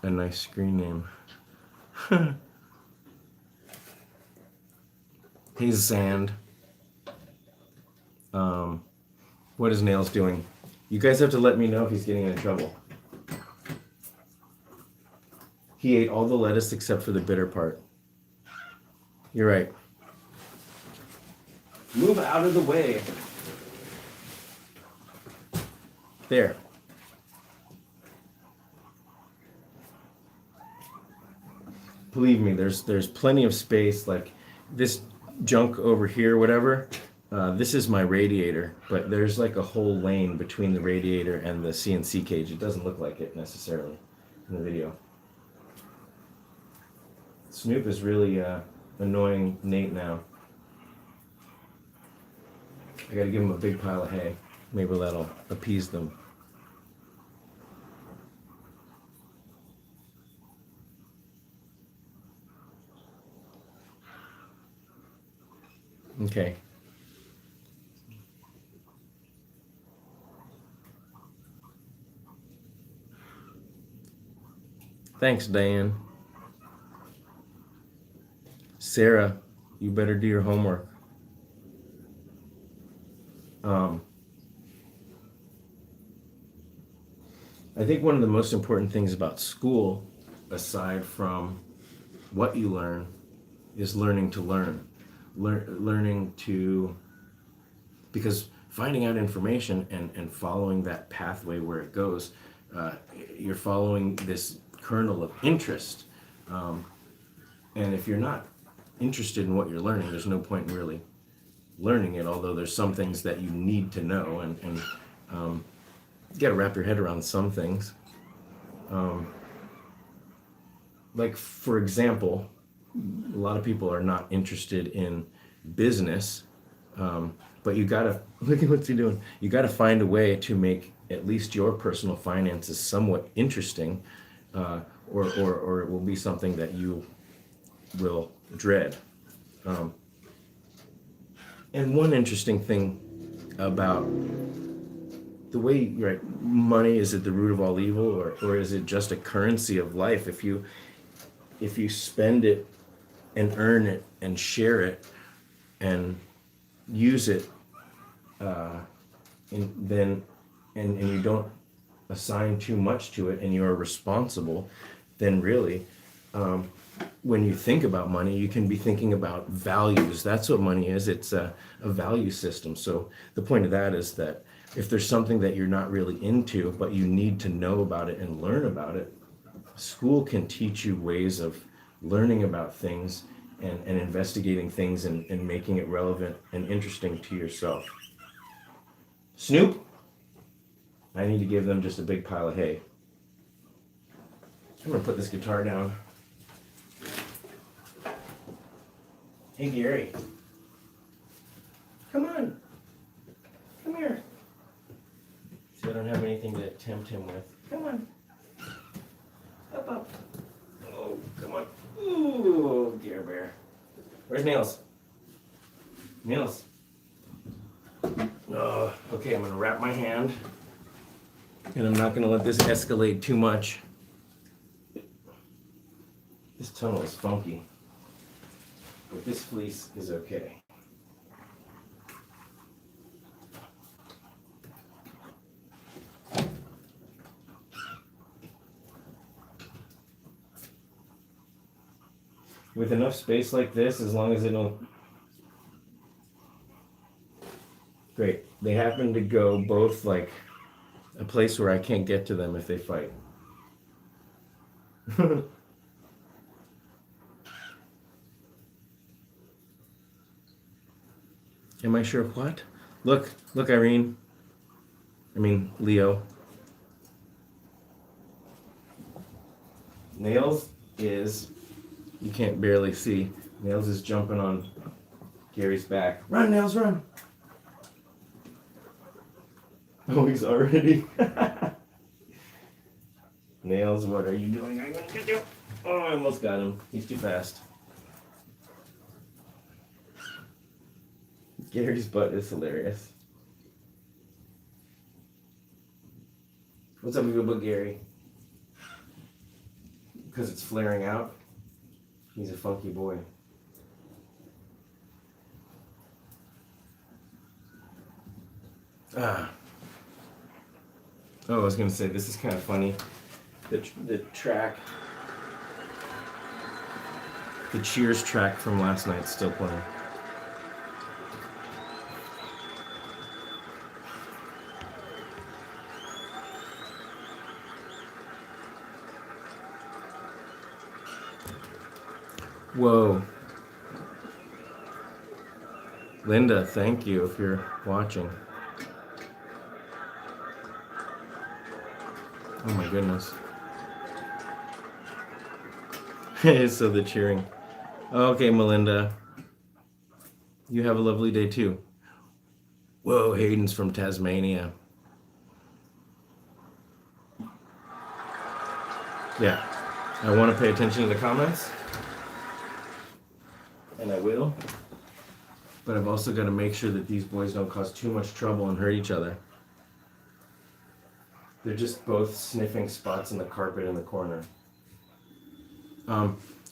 nice screen name. He's Sand. What is Nails doing? You guys have to let me know if he's getting in trouble. He ate all the lettuce except for the bitter part. You're right. Move out of the way. There. Believe me, there's plenty of space. Like this junk over here, whatever. This is my radiator, but there's like a whole lane between the radiator and the CNC cage. It doesn't look like it necessarily in the video. Snoop is really annoying Nate now. I gotta give him a big pile of hay. Maybe that'll appease them. Okay. Thanks, Dan. Sarah, you better do your homework. I think one of the most important things about school, aside from what you learn, is learning to learn. Learning to, because finding out information and following that pathway where it goes, you're following this kernel of interest. And if you're not interested in what you're learning, there's no point in really learning it, although there's some things that you need to know, and you got to wrap your head around some things. Like, for example, a lot of people are not interested in business, but you got to, look at what's he doing. You got to find a way to make at least your personal finances somewhat interesting, or it will be something that you will dread. And one interesting thing about the way, right, money is at the root of all evil, or is it just a currency of life? If you spend it and earn it and share it and use it, and you don't assign too much to it, and you are responsible, then really, when you think about money, you can be thinking about values. That's what money is. It's a value system. So the point of that is that if there's something that you're not really into, but you need to know about it and learn about it, school can teach you ways of learning about things and investigating things and making it relevant and interesting to yourself. Snoop, I need to give them just a big pile of hay. I'm going to put this guitar down. Hey, Gary. Come on. Come here. See, I don't have anything to tempt him with. Come on. Up. Oh, come on. Ooh, dear bear. Where's Nails? Nails. Oh, okay, I'm going to wrap my hand. And I'm not going to let this escalate too much. This tunnel is funky. But this fleece is okay. With enough space like this, as long as they don't... Great. They happen to go both like a place where I can't get to them if they fight. Am I sure of what? Look, Irene. I mean, Leo. Nails is, you can't barely see, Nails is jumping on Gary's back. Run, Nails, run! Oh, he's already. Nails, what are you doing? I'm gonna get you. Oh, I almost got him. He's too fast. Gary's butt is hilarious. What's up with your butt, Gary? Because it's flaring out. He's a funky boy. Ah. Oh, I was gonna say, this is kind of funny. The track, the Cheers track from last night's still playing. Whoa. Linda, thank you if you're watching. Oh my goodness. So the cheering. Okay, Melinda. You have a lovely day too. Whoa, Hayden's from Tasmania. Yeah. I want to pay attention to the comments. And I will. But I've also got to make sure that these boys don't cause too much trouble and hurt each other. They're just both sniffing spots in the carpet in the corner.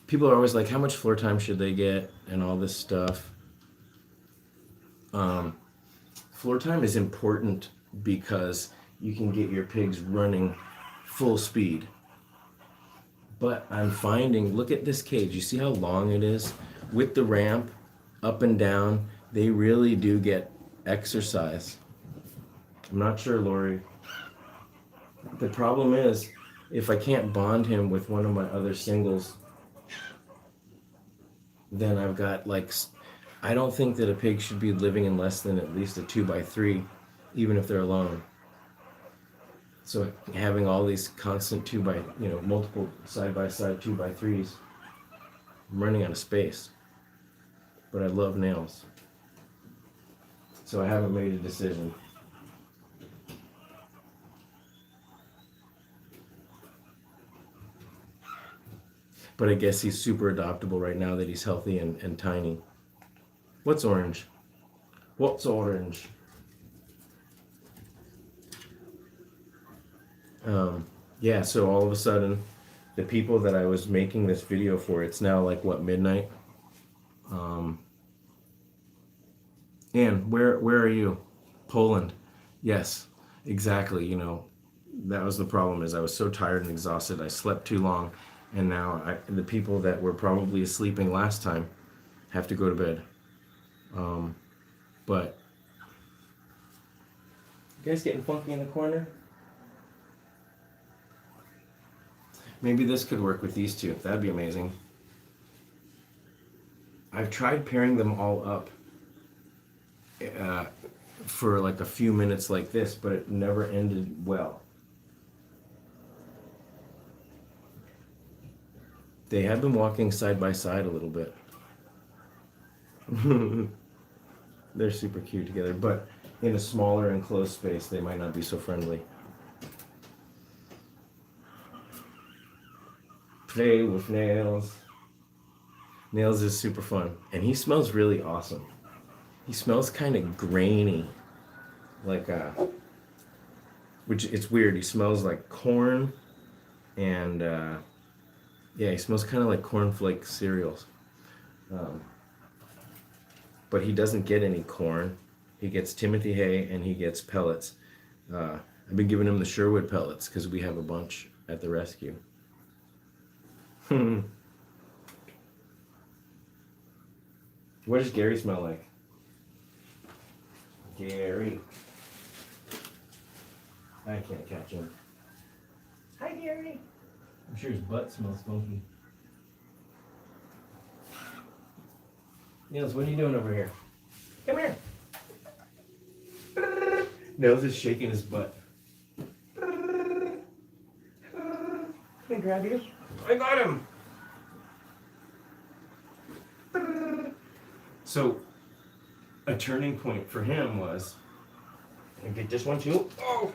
People are always like, how much floor time should they get and all this stuff. Floor time is important because you can get your pigs running full speed. But I'm finding, look at this cage. You see how long it is? With the ramp, up and down, they really do get exercise. I'm not sure, Lori. The problem is, if I can't bond him with one of my other singles, then I've got like, I don't think that a pig should be living in less than at least a 2x3, even if they're alone. So having all these constant multiple side-by-side 2x3s, I'm running out of space. But I love nails. So I haven't made a decision. But I guess he's super adoptable right now that he's healthy and tiny. What's orange? What's orange? Yeah, so all of a sudden, the people that I was making this video for, it's now like, what, midnight? Anne, where are you? Poland. Yes, exactly. You know, that was the problem, is I was so tired and exhausted. I slept too long, and now the people that were probably sleeping last time have to go to bed. But you guys getting funky in the corner? Maybe this could work with these two. That'd be amazing. I've tried pairing them all up for like a few minutes like this, but it never ended well. They have been walking side by side a little bit. They're super cute together, but in a smaller enclosed space, they might not be so friendly. Play with Nails. Nails is super fun, and he smells really awesome. He smells kind of grainy, like which it's weird. He smells like corn, and yeah, he smells kind of like cornflake cereals. But he doesn't get any corn. He gets Timothy hay and he gets pellets. I've been giving him the Sherwood pellets because we have a bunch at the rescue. What does Gary smell like? Gary. I can't catch him. Hi, Gary. I'm sure his butt smells funky. Niels, what are you doing over here? Come here. Niels is shaking his butt. Can I grab you? I got him. So, a turning point for him was And get this one too. Oh!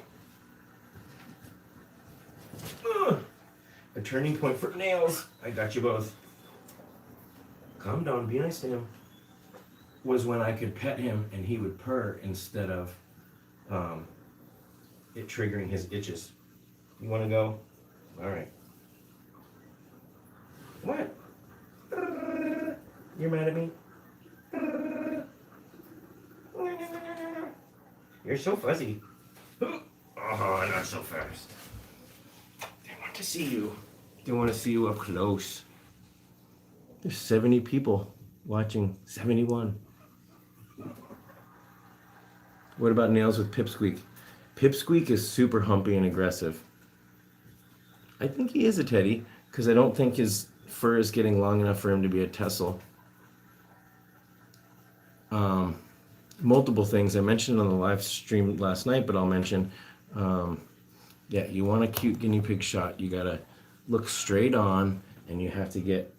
A turning point for nails. I got you both. Calm down, be nice to him. Was when I could pet him and he would purr instead of it triggering his itches. You want to go? All right. What? You're mad at me? You're so fuzzy. Oh, not so fast. They want to see you. They want to see you up close. There's 70 people watching. 71. What about nails with Pipsqueak? Pipsqueak is super humpy and aggressive. I think he is a teddy because I don't think his fur is getting long enough for him to be a tussle. Multiple things I mentioned on the live stream last night, but I'll mention. Yeah, you want a cute guinea pig shot. You gotta look straight on, and you have to get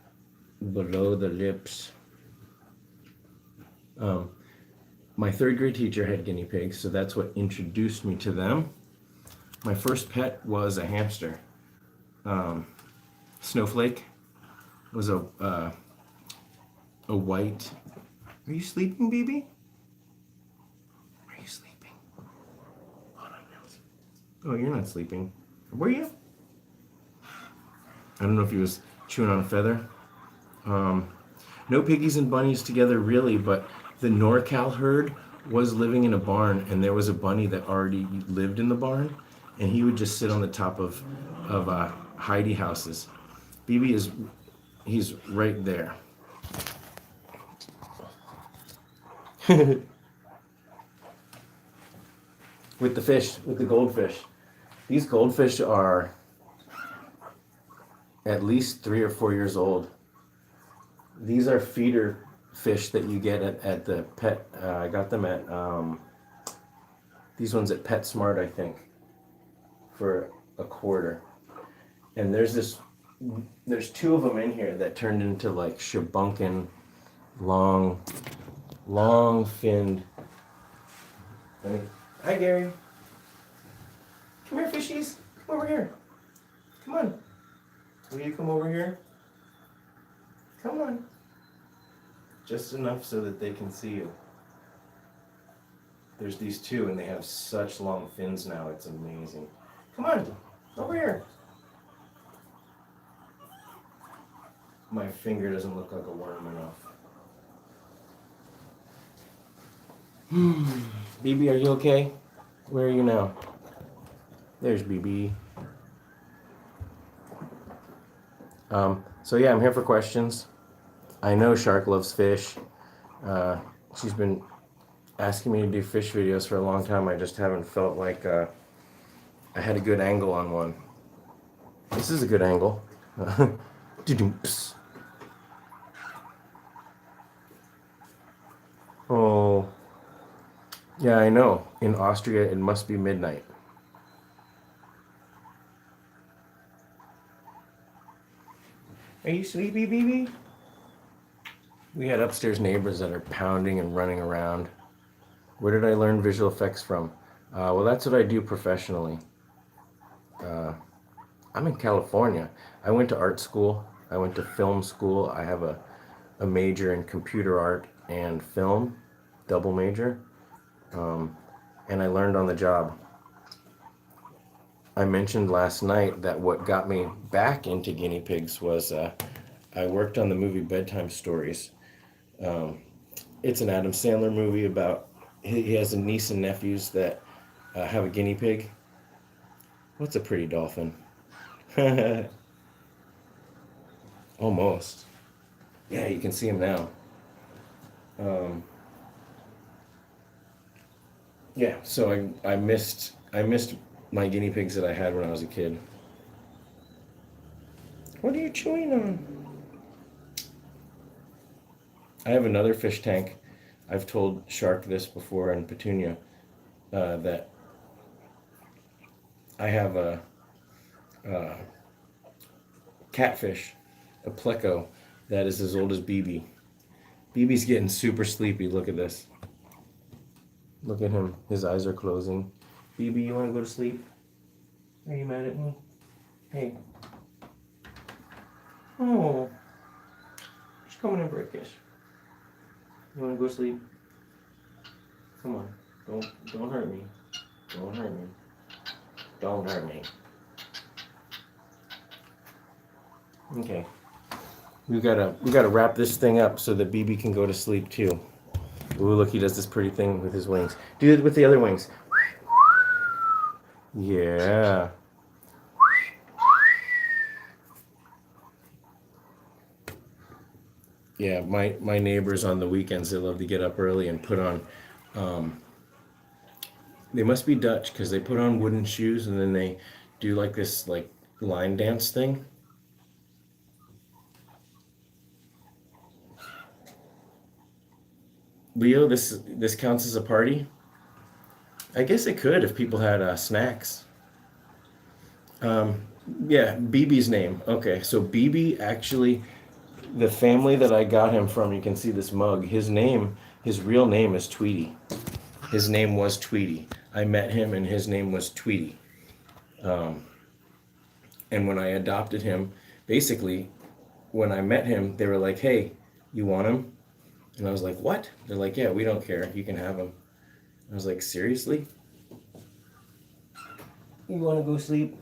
below the lips. My third grade teacher had guinea pigs, so that's what introduced me to them. My first pet was a hamster. Snowflake was a white. Are you sleeping, baby? Are you sleeping? Hold on, Nels. Oh, you're not sleeping. Were you? I don't know if he was chewing on a feather. No piggies and bunnies together really, but the NorCal herd was living in a barn, and there was a bunny that already lived in the barn, and he would just sit on the top of Heidi houses. BB he's right there. With the fish, with the goldfish. These goldfish are at least 3 or 4 years old. These are feeder fish that you get at the pet. I got them at these ones at PetSmart, I think, for $1. And there's 2 of them in here that turned into like shabunkin, long finned. Hi, Gary. Come here, fishies. Come over here. Come on. Will you come over here? Come on. Just enough so that they can see you. There's these 2, and they have such long fins now. It's amazing. Come on. Over here. My finger doesn't look like a worm enough. BB, are you okay? Where are you now? There's BB. So yeah, I'm here for questions. I know Shark loves fish. She's been asking me to do fish videos for a long time. I just haven't felt like I had a good angle on one. This is a good angle. Oh, yeah, I know. In Austria, it must be midnight. Are you sleepy, BB? We had upstairs neighbors that are pounding and running around. Where did I learn visual effects from? Well, that's what I do professionally. I'm in California. I went to art school. I went to film school. I have a major in computer art and film, double major. And I learned on the job. I mentioned last night that what got me back into guinea pigs was I worked on the movie Bedtime Stories. It's an Adam Sandler movie about, he has a niece and nephews that have a guinea pig. What's a pretty dolphin? Almost. Yeah, you can see him now. Yeah, so I missed my guinea pigs that I had when I was a kid. What are you chewing on? I have another fish tank. I've told Shark this before and Petunia that I have a catfish, a pleco, that is as old as BB. BB's getting super sleepy. Look at this. Look at him. His eyes are closing. BB, you want to go to sleep? Are you mad at me? Hey. Oh. Just come in and break this. You want to go to sleep? Come on. Don't hurt me. Don't hurt me. Don't hurt me. Okay. We gotta wrap this thing up so that BB can go to sleep too. Ooh, look, he does this pretty thing with his wings. Do it with the other wings. Yeah. Yeah, my neighbors on the weekends, they love to get up early and put on, they must be Dutch because they put on wooden shoes and then they do like this like line dance thing. Leo, this counts as a party? I guess it could if people had snacks. Yeah, BB's name. Okay, so BB actually, the family that I got him from, you can see this mug. His real name is Tweety. His name was Tweety. I met him and his name was Tweety. And when I adopted him, basically, when I met him, they were like, "Hey, you want him?" And I was like, "What?" They're like, "Yeah, we don't care. You can have him." I was like, "Seriously? You want to go sleep?"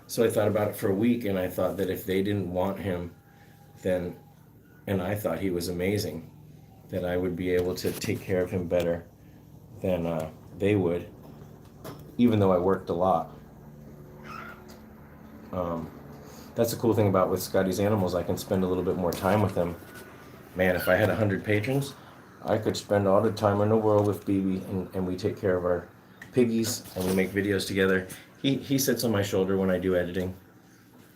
So I thought about it for a week, and I thought that if they didn't want him, then, and I thought he was amazing, that I would be able to take care of him better than they would, even though I worked a lot. That's the cool thing about with Scotty's animals. I can spend a little bit more time with them. Man, if I had 100 patrons, I could spend all the time in the world with BB, and we take care of our piggies, and we make videos together. He sits on my shoulder when I do editing.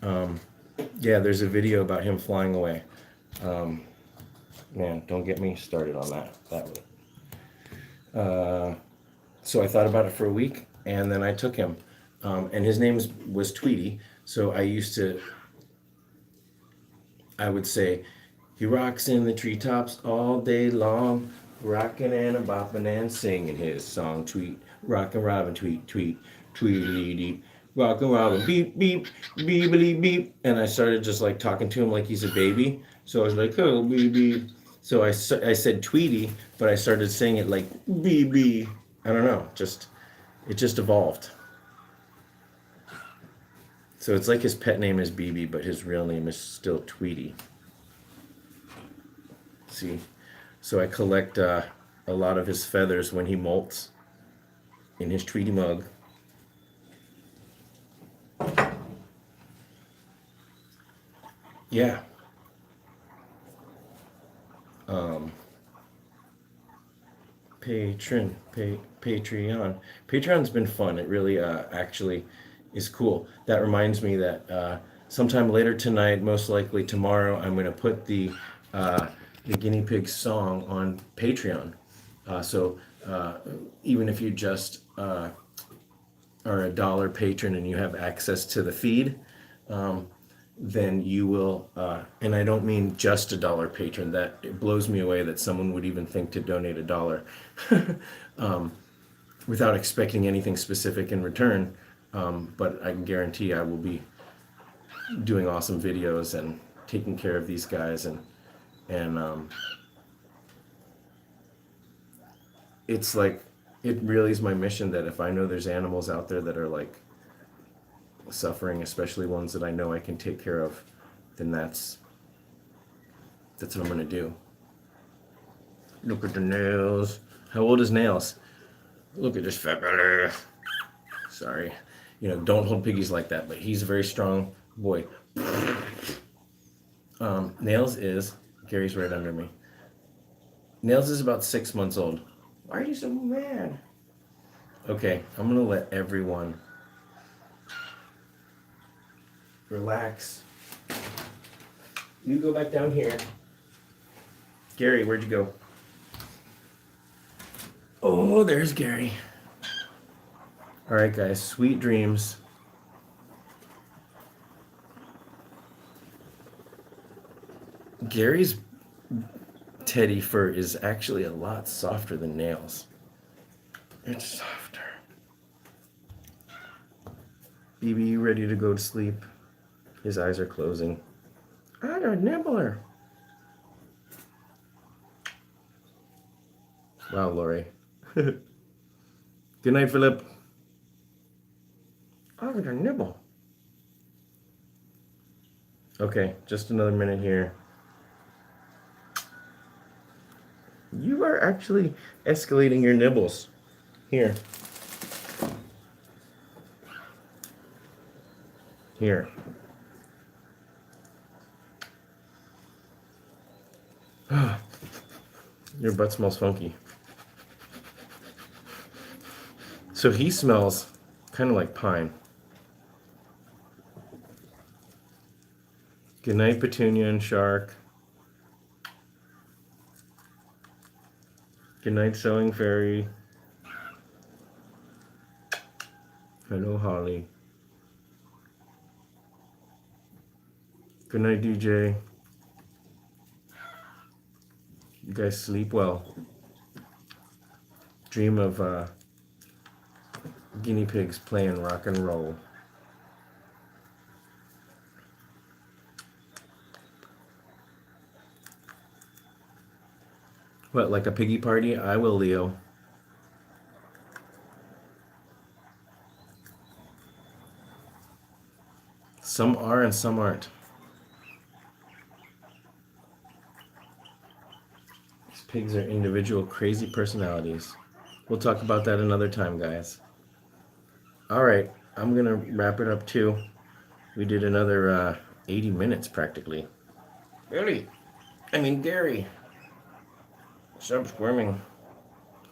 Yeah, there's a video about him flying away. Man, don't get me started on that way. So I thought about it for a week, and then I took him. And his name was Tweety. So I would say, he rocks in the treetops all day long, rocking and a bopping and singing his song. Tweet, rockin' robin, tweet, tweet, tweedly deep, rockin' robin, beep, beep, beepity beep. And I started just like talking to him like he's a baby. So I was like, oh, beep, beep. So I said Tweety, but I started saying it like BB. I don't know, it just evolved. So it's like his pet name is BB, but his real name is still Tweety. See? So I collect a lot of his feathers when he molts in his Tweety mug. Yeah. Patreon. Patreon's been fun. It really actually is cool. That reminds me that sometime later tonight, most likely tomorrow, I'm going to put the Guinea Pig song on Patreon. So even if you just are a dollar patron and you have access to the feed, then you will, and I don't mean just a dollar patron. That it blows me away that someone would even think to donate $1 without expecting anything specific in return. But I can guarantee I will be doing awesome videos and taking care of these guys, and it's like, it really is my mission that if I know there's animals out there that are like suffering, especially ones that I know I can take care of, then that's what I'm gonna do. Look at the nails. How old is Nails? Look at this fat belly. Sorry, don't hold piggies like that, but he's a very strong boy. Nails is, Gary's right under me. Nails is about 6 months old. Why are you so mad? Okay, I'm gonna let everyone relax. You go back down here. Gary, where'd you go? Oh, there's Gary. All right, guys, sweet dreams. Gary's teddy fur is actually a lot softer than Nails. It's softer. BB, you ready to go to sleep? His eyes are closing. I got a nibbler. Wow, Lori. Good night, Philip. I got a nibble. Okay, just another minute here. You are actually escalating your nibbles. Here. Here. Your butt smells funky. So he smells kind of like pine. Good night, Petunia and Shark. Good night, Sewing Fairy. Hello, Holly. Good night, DJ. You guys sleep well. Dream of guinea pigs playing rock and roll. What, like a piggy party? I will, Leo. Some are and some aren't. These pigs are individual crazy personalities. We'll talk about that another time, guys. Alright, I'm going to wrap it up too. We did another 80 minutes practically. Gary. Stop squirming.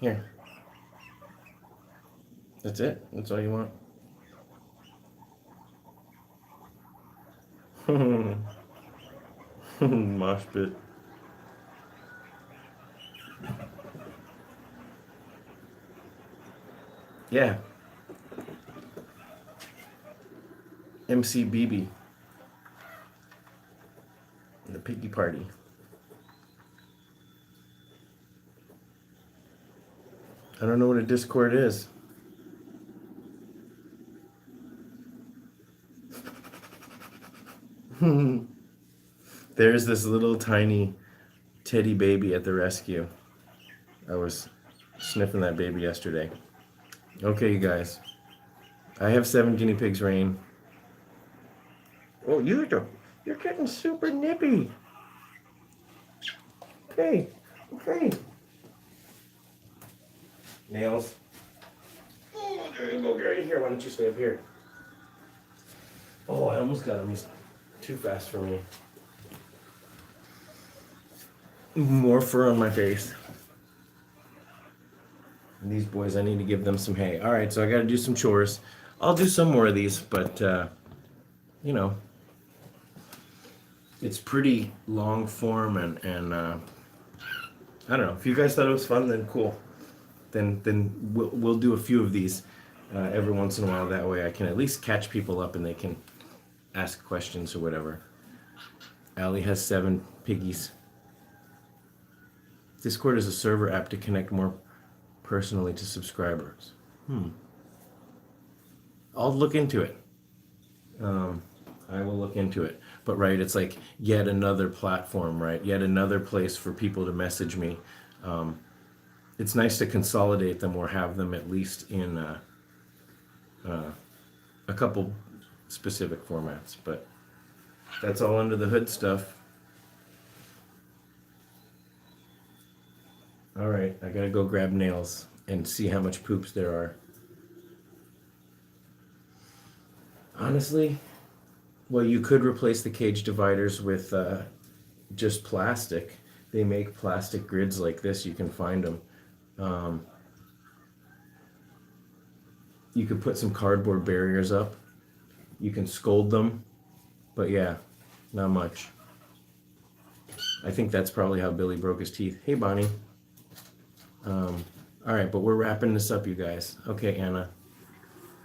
Here. That's it? That's all you want? Mosh pit. Yeah. MCBB. The piggy party. I don't know what a Discord is. There's this little tiny teddy baby at the rescue. I was sniffing that baby yesterday. Okay, you guys. I have 7 guinea pigs, Rain. Oh, you're getting super nippy. Okay. Nails. Oh, there you go, Gary. Here, why don't you stay up here? Oh, I almost got him. He's too fast for me. More fur on my face. And these boys, I need to give them some hay. All right, so I got to do some chores. I'll do some more of these, but, you know, it's pretty long form, and I don't know. If you guys thought it was fun, then cool. Then we'll do a few of these every once in a while. That way I can at least catch people up and they can ask questions or whatever. Allie has 7 piggies. Discord is a server app to connect more personally to subscribers. I'll look into it. I will look into it. But right, it's like yet another platform, right? Yet another place for people to message me. It's nice to consolidate them or have them at least in a couple specific formats. But that's all under the hood stuff. All right, I gotta go grab nails and see how much poops there are. Honestly, well, you could replace the cage dividers with just plastic. They make plastic grids like this. You can find them. You could put some cardboard barriers up. You can scold them. But yeah, not much. I think that's probably how Billy broke his teeth. Hey, Bonnie. All right, but we're wrapping this up, you guys. Okay, Anna.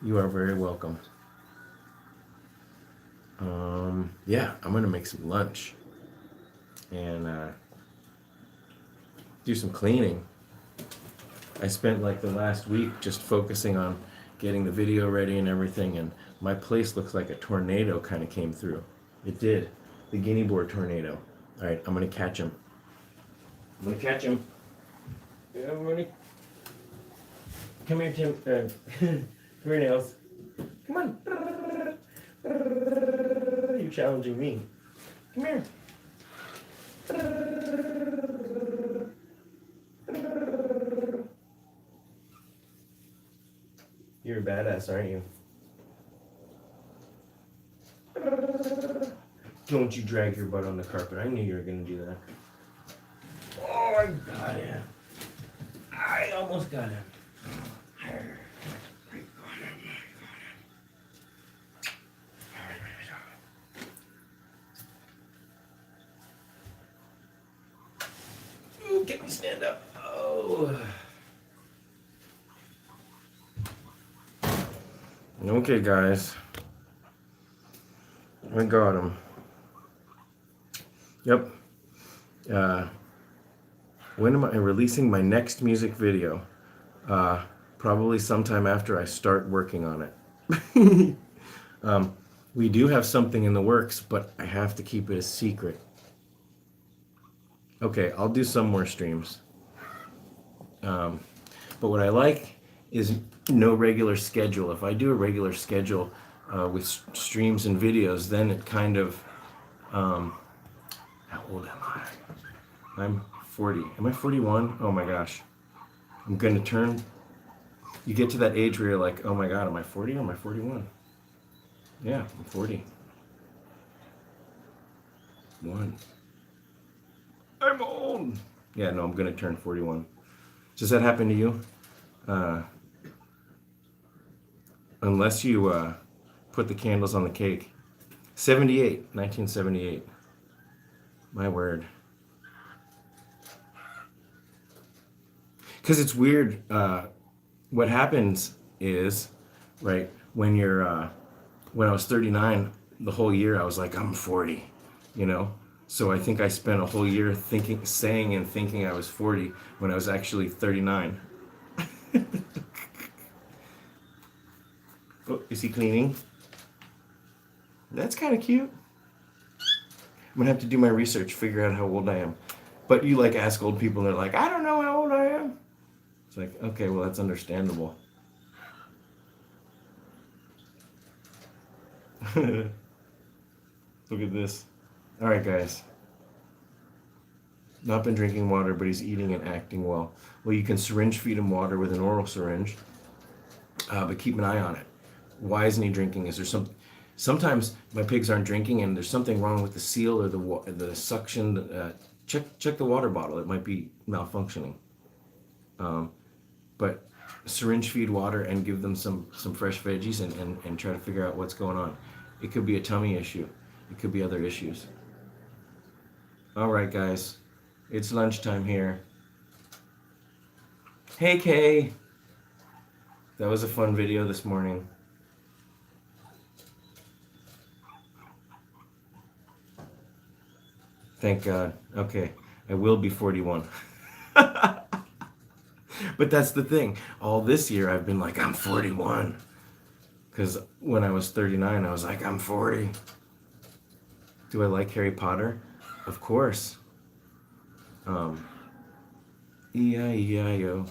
You are very welcome. Yeah, I'm going to make some lunch. And do some cleaning. I spent like the last week just focusing on getting the video ready and everything, and my place looks like a tornado kind of came through. It did. The Guinea board tornado. All right, I'm going to catch him. I'm going to catch him. Yeah, I'm ready. Come here, Tim. Come here, Nails. Come on. You're challenging me. Come here. You're a badass, aren't you? Don't you drag your butt on the carpet. I knew you were going to do that. Oh, I got him. I almost got him. Ooh, get me stand up. Oh. Okay, guys. I got him. Yep. When am I releasing my next music video? Probably sometime after I start working on it. We do have something in the works, but I have to keep it a secret. Okay, I'll do some more streams. But what I like is no regular schedule. If I do a regular schedule with streams and videos, then it kind of... how old am I? I'm 40. Am I 41? Oh my gosh. I'm going to turn... You get to that age where you're like, oh my god, am I 40 or am I 41? Yeah, I'm 40. One. I'm old. Yeah, no, I'm going to turn 41. Does that happen to you? Unless you put the candles on the cake. 78, 1978. My word. Because it's weird. What happens is, right, when you're, when I was 39, the whole year I was like, I'm 40, you know? So I think I spent a whole year thinking, saying and thinking I was 40 when I was actually 39. Oh, is he cleaning? That's kind of cute. I'm gonna have to do my research, figure out how old I am. But you like ask old people, they're like, I don't know how old I am. It's like, okay, well, that's understandable. Look at this. All right, guys. Not been drinking water, but he's eating and acting well. Well, you can syringe feed him water with an oral syringe, but keep an eye on it. Why isn't he drinking? Is there something? Sometimes my pigs aren't drinking, and there's something wrong with the seal or the suction. Check the water bottle. It might be malfunctioning. But syringe feed water and give them some fresh veggies and try to figure out what's going on. It could be a tummy issue. It could be other issues. All right, guys. It's lunchtime here. Hey, Kay. That was a fun video this morning. Thank God. Okay. I will be 41. But that's the thing. All this year I've been like, I'm 41. Because when I was 39, I was like, I'm 40. Do I like Harry Potter? Of course. E-I-E-I-O.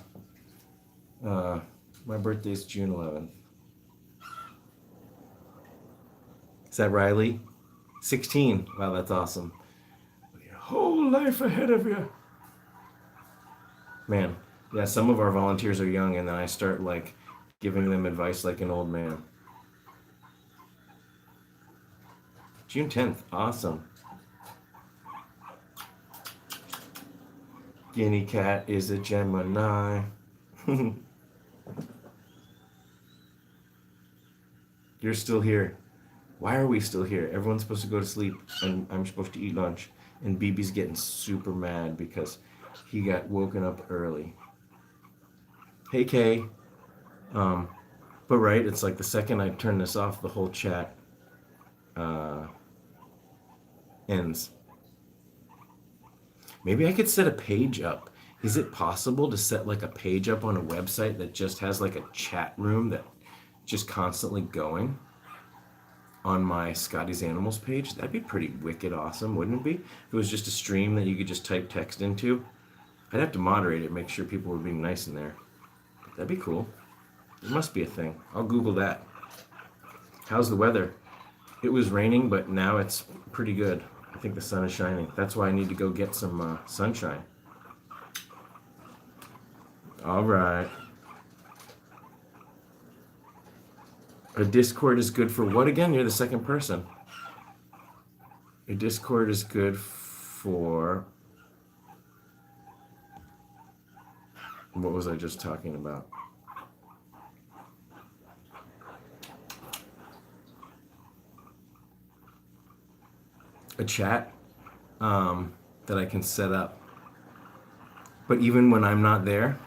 My birthday's June 11th. Is that Riley? 16. Wow, that's awesome. Your whole life ahead of you. Man, yeah, some of our volunteers are young, and then I start like giving them advice like an old man. June 10th, awesome. Guinea cat is a Gemini. You're still here. Why are we still here? Everyone's supposed to go to sleep, and I'm supposed to eat lunch. And BB's getting super mad because he got woken up early. Hey, Kay. But right, it's like the second I turn this off, the whole chat ends. Maybe I could set a page up Is it possible to set like a page up on a website that just has like a chat room that just constantly going on my Scotty's Animals page? That'd be pretty wicked awesome, wouldn't it be? If it was just a stream that you could just type text into. I'd have to moderate it, make sure people were being nice in there. That'd be cool. It must be a thing. I'll Google that. How's the weather? It was raining, but now it's pretty good. I think the sun is shining. That's why I need to go get some sunshine. All right. A Discord is good for what again? You're the second person. A Discord is good for... What was I just talking about? A chat that I can set up. But even when I'm not there,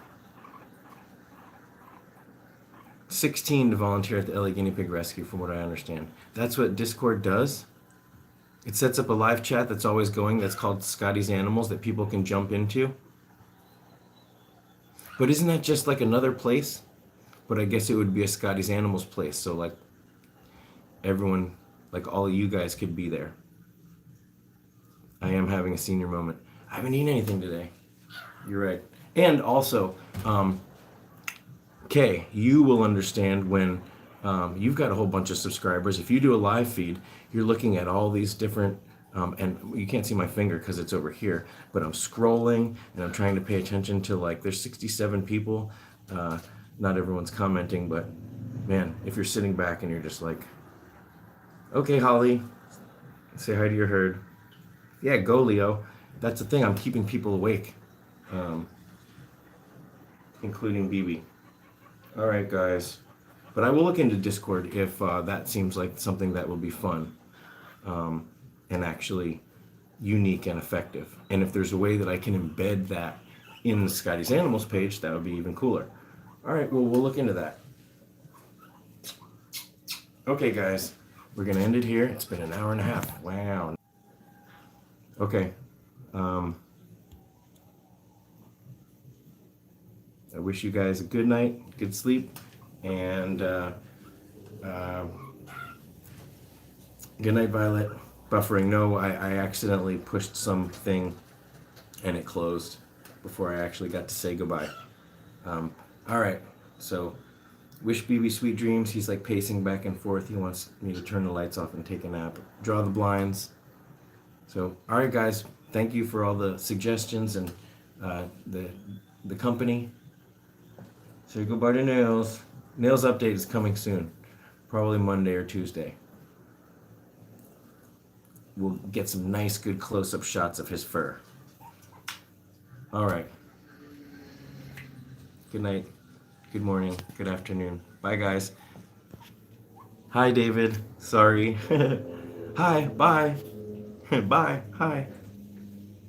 16 to volunteer at the LA Guinea Pig Rescue, from what I understand. That's what Discord does. It sets up a live chat that's always going, that's called Scotty's Animals, that people can jump into. But isn't that just like another place? But I guess it would be a Scotty's Animals place, so like everyone, like all of you guys could be there. I am having a senior moment. I haven't eaten anything today. You're right. And also, Kay, you will understand when you've got a whole bunch of subscribers. If you do a live feed, you're looking at all these different, and you can't see my finger because it's over here, but I'm scrolling and I'm trying to pay attention to, like, there's 67 people. Not everyone's commenting, but man, if you're sitting back and you're just like, okay, Holly, say hi to your herd. Yeah, go Leo. That's the thing, I'm keeping people awake, including BB. All right, guys. But I will look into Discord if that seems like something that will be fun and actually unique and effective. And if there's a way that I can embed that in the Scotty's Animals page, that would be even cooler. All right, well, we'll look into that. Okay, guys, we're going to end it here. It's been an hour and a half. Wow. Okay. I wish you guys a good night, good sleep, and good night, Violet. Buffering. No, I accidentally pushed something and it closed before I actually got to say goodbye. All right, so wish BB sweet dreams. He's like pacing back and forth. He wants me to turn the lights off and take a nap. Draw the blinds. So, all right, guys, thank you for all the suggestions and the company. Say goodbye to Nails. Nails update is coming soon, probably Monday or Tuesday. We'll get some nice, good close-up shots of his fur. All right. Good night, good morning, good afternoon. Bye, guys. Hi, David. Sorry. Hi, bye. Bye, hi.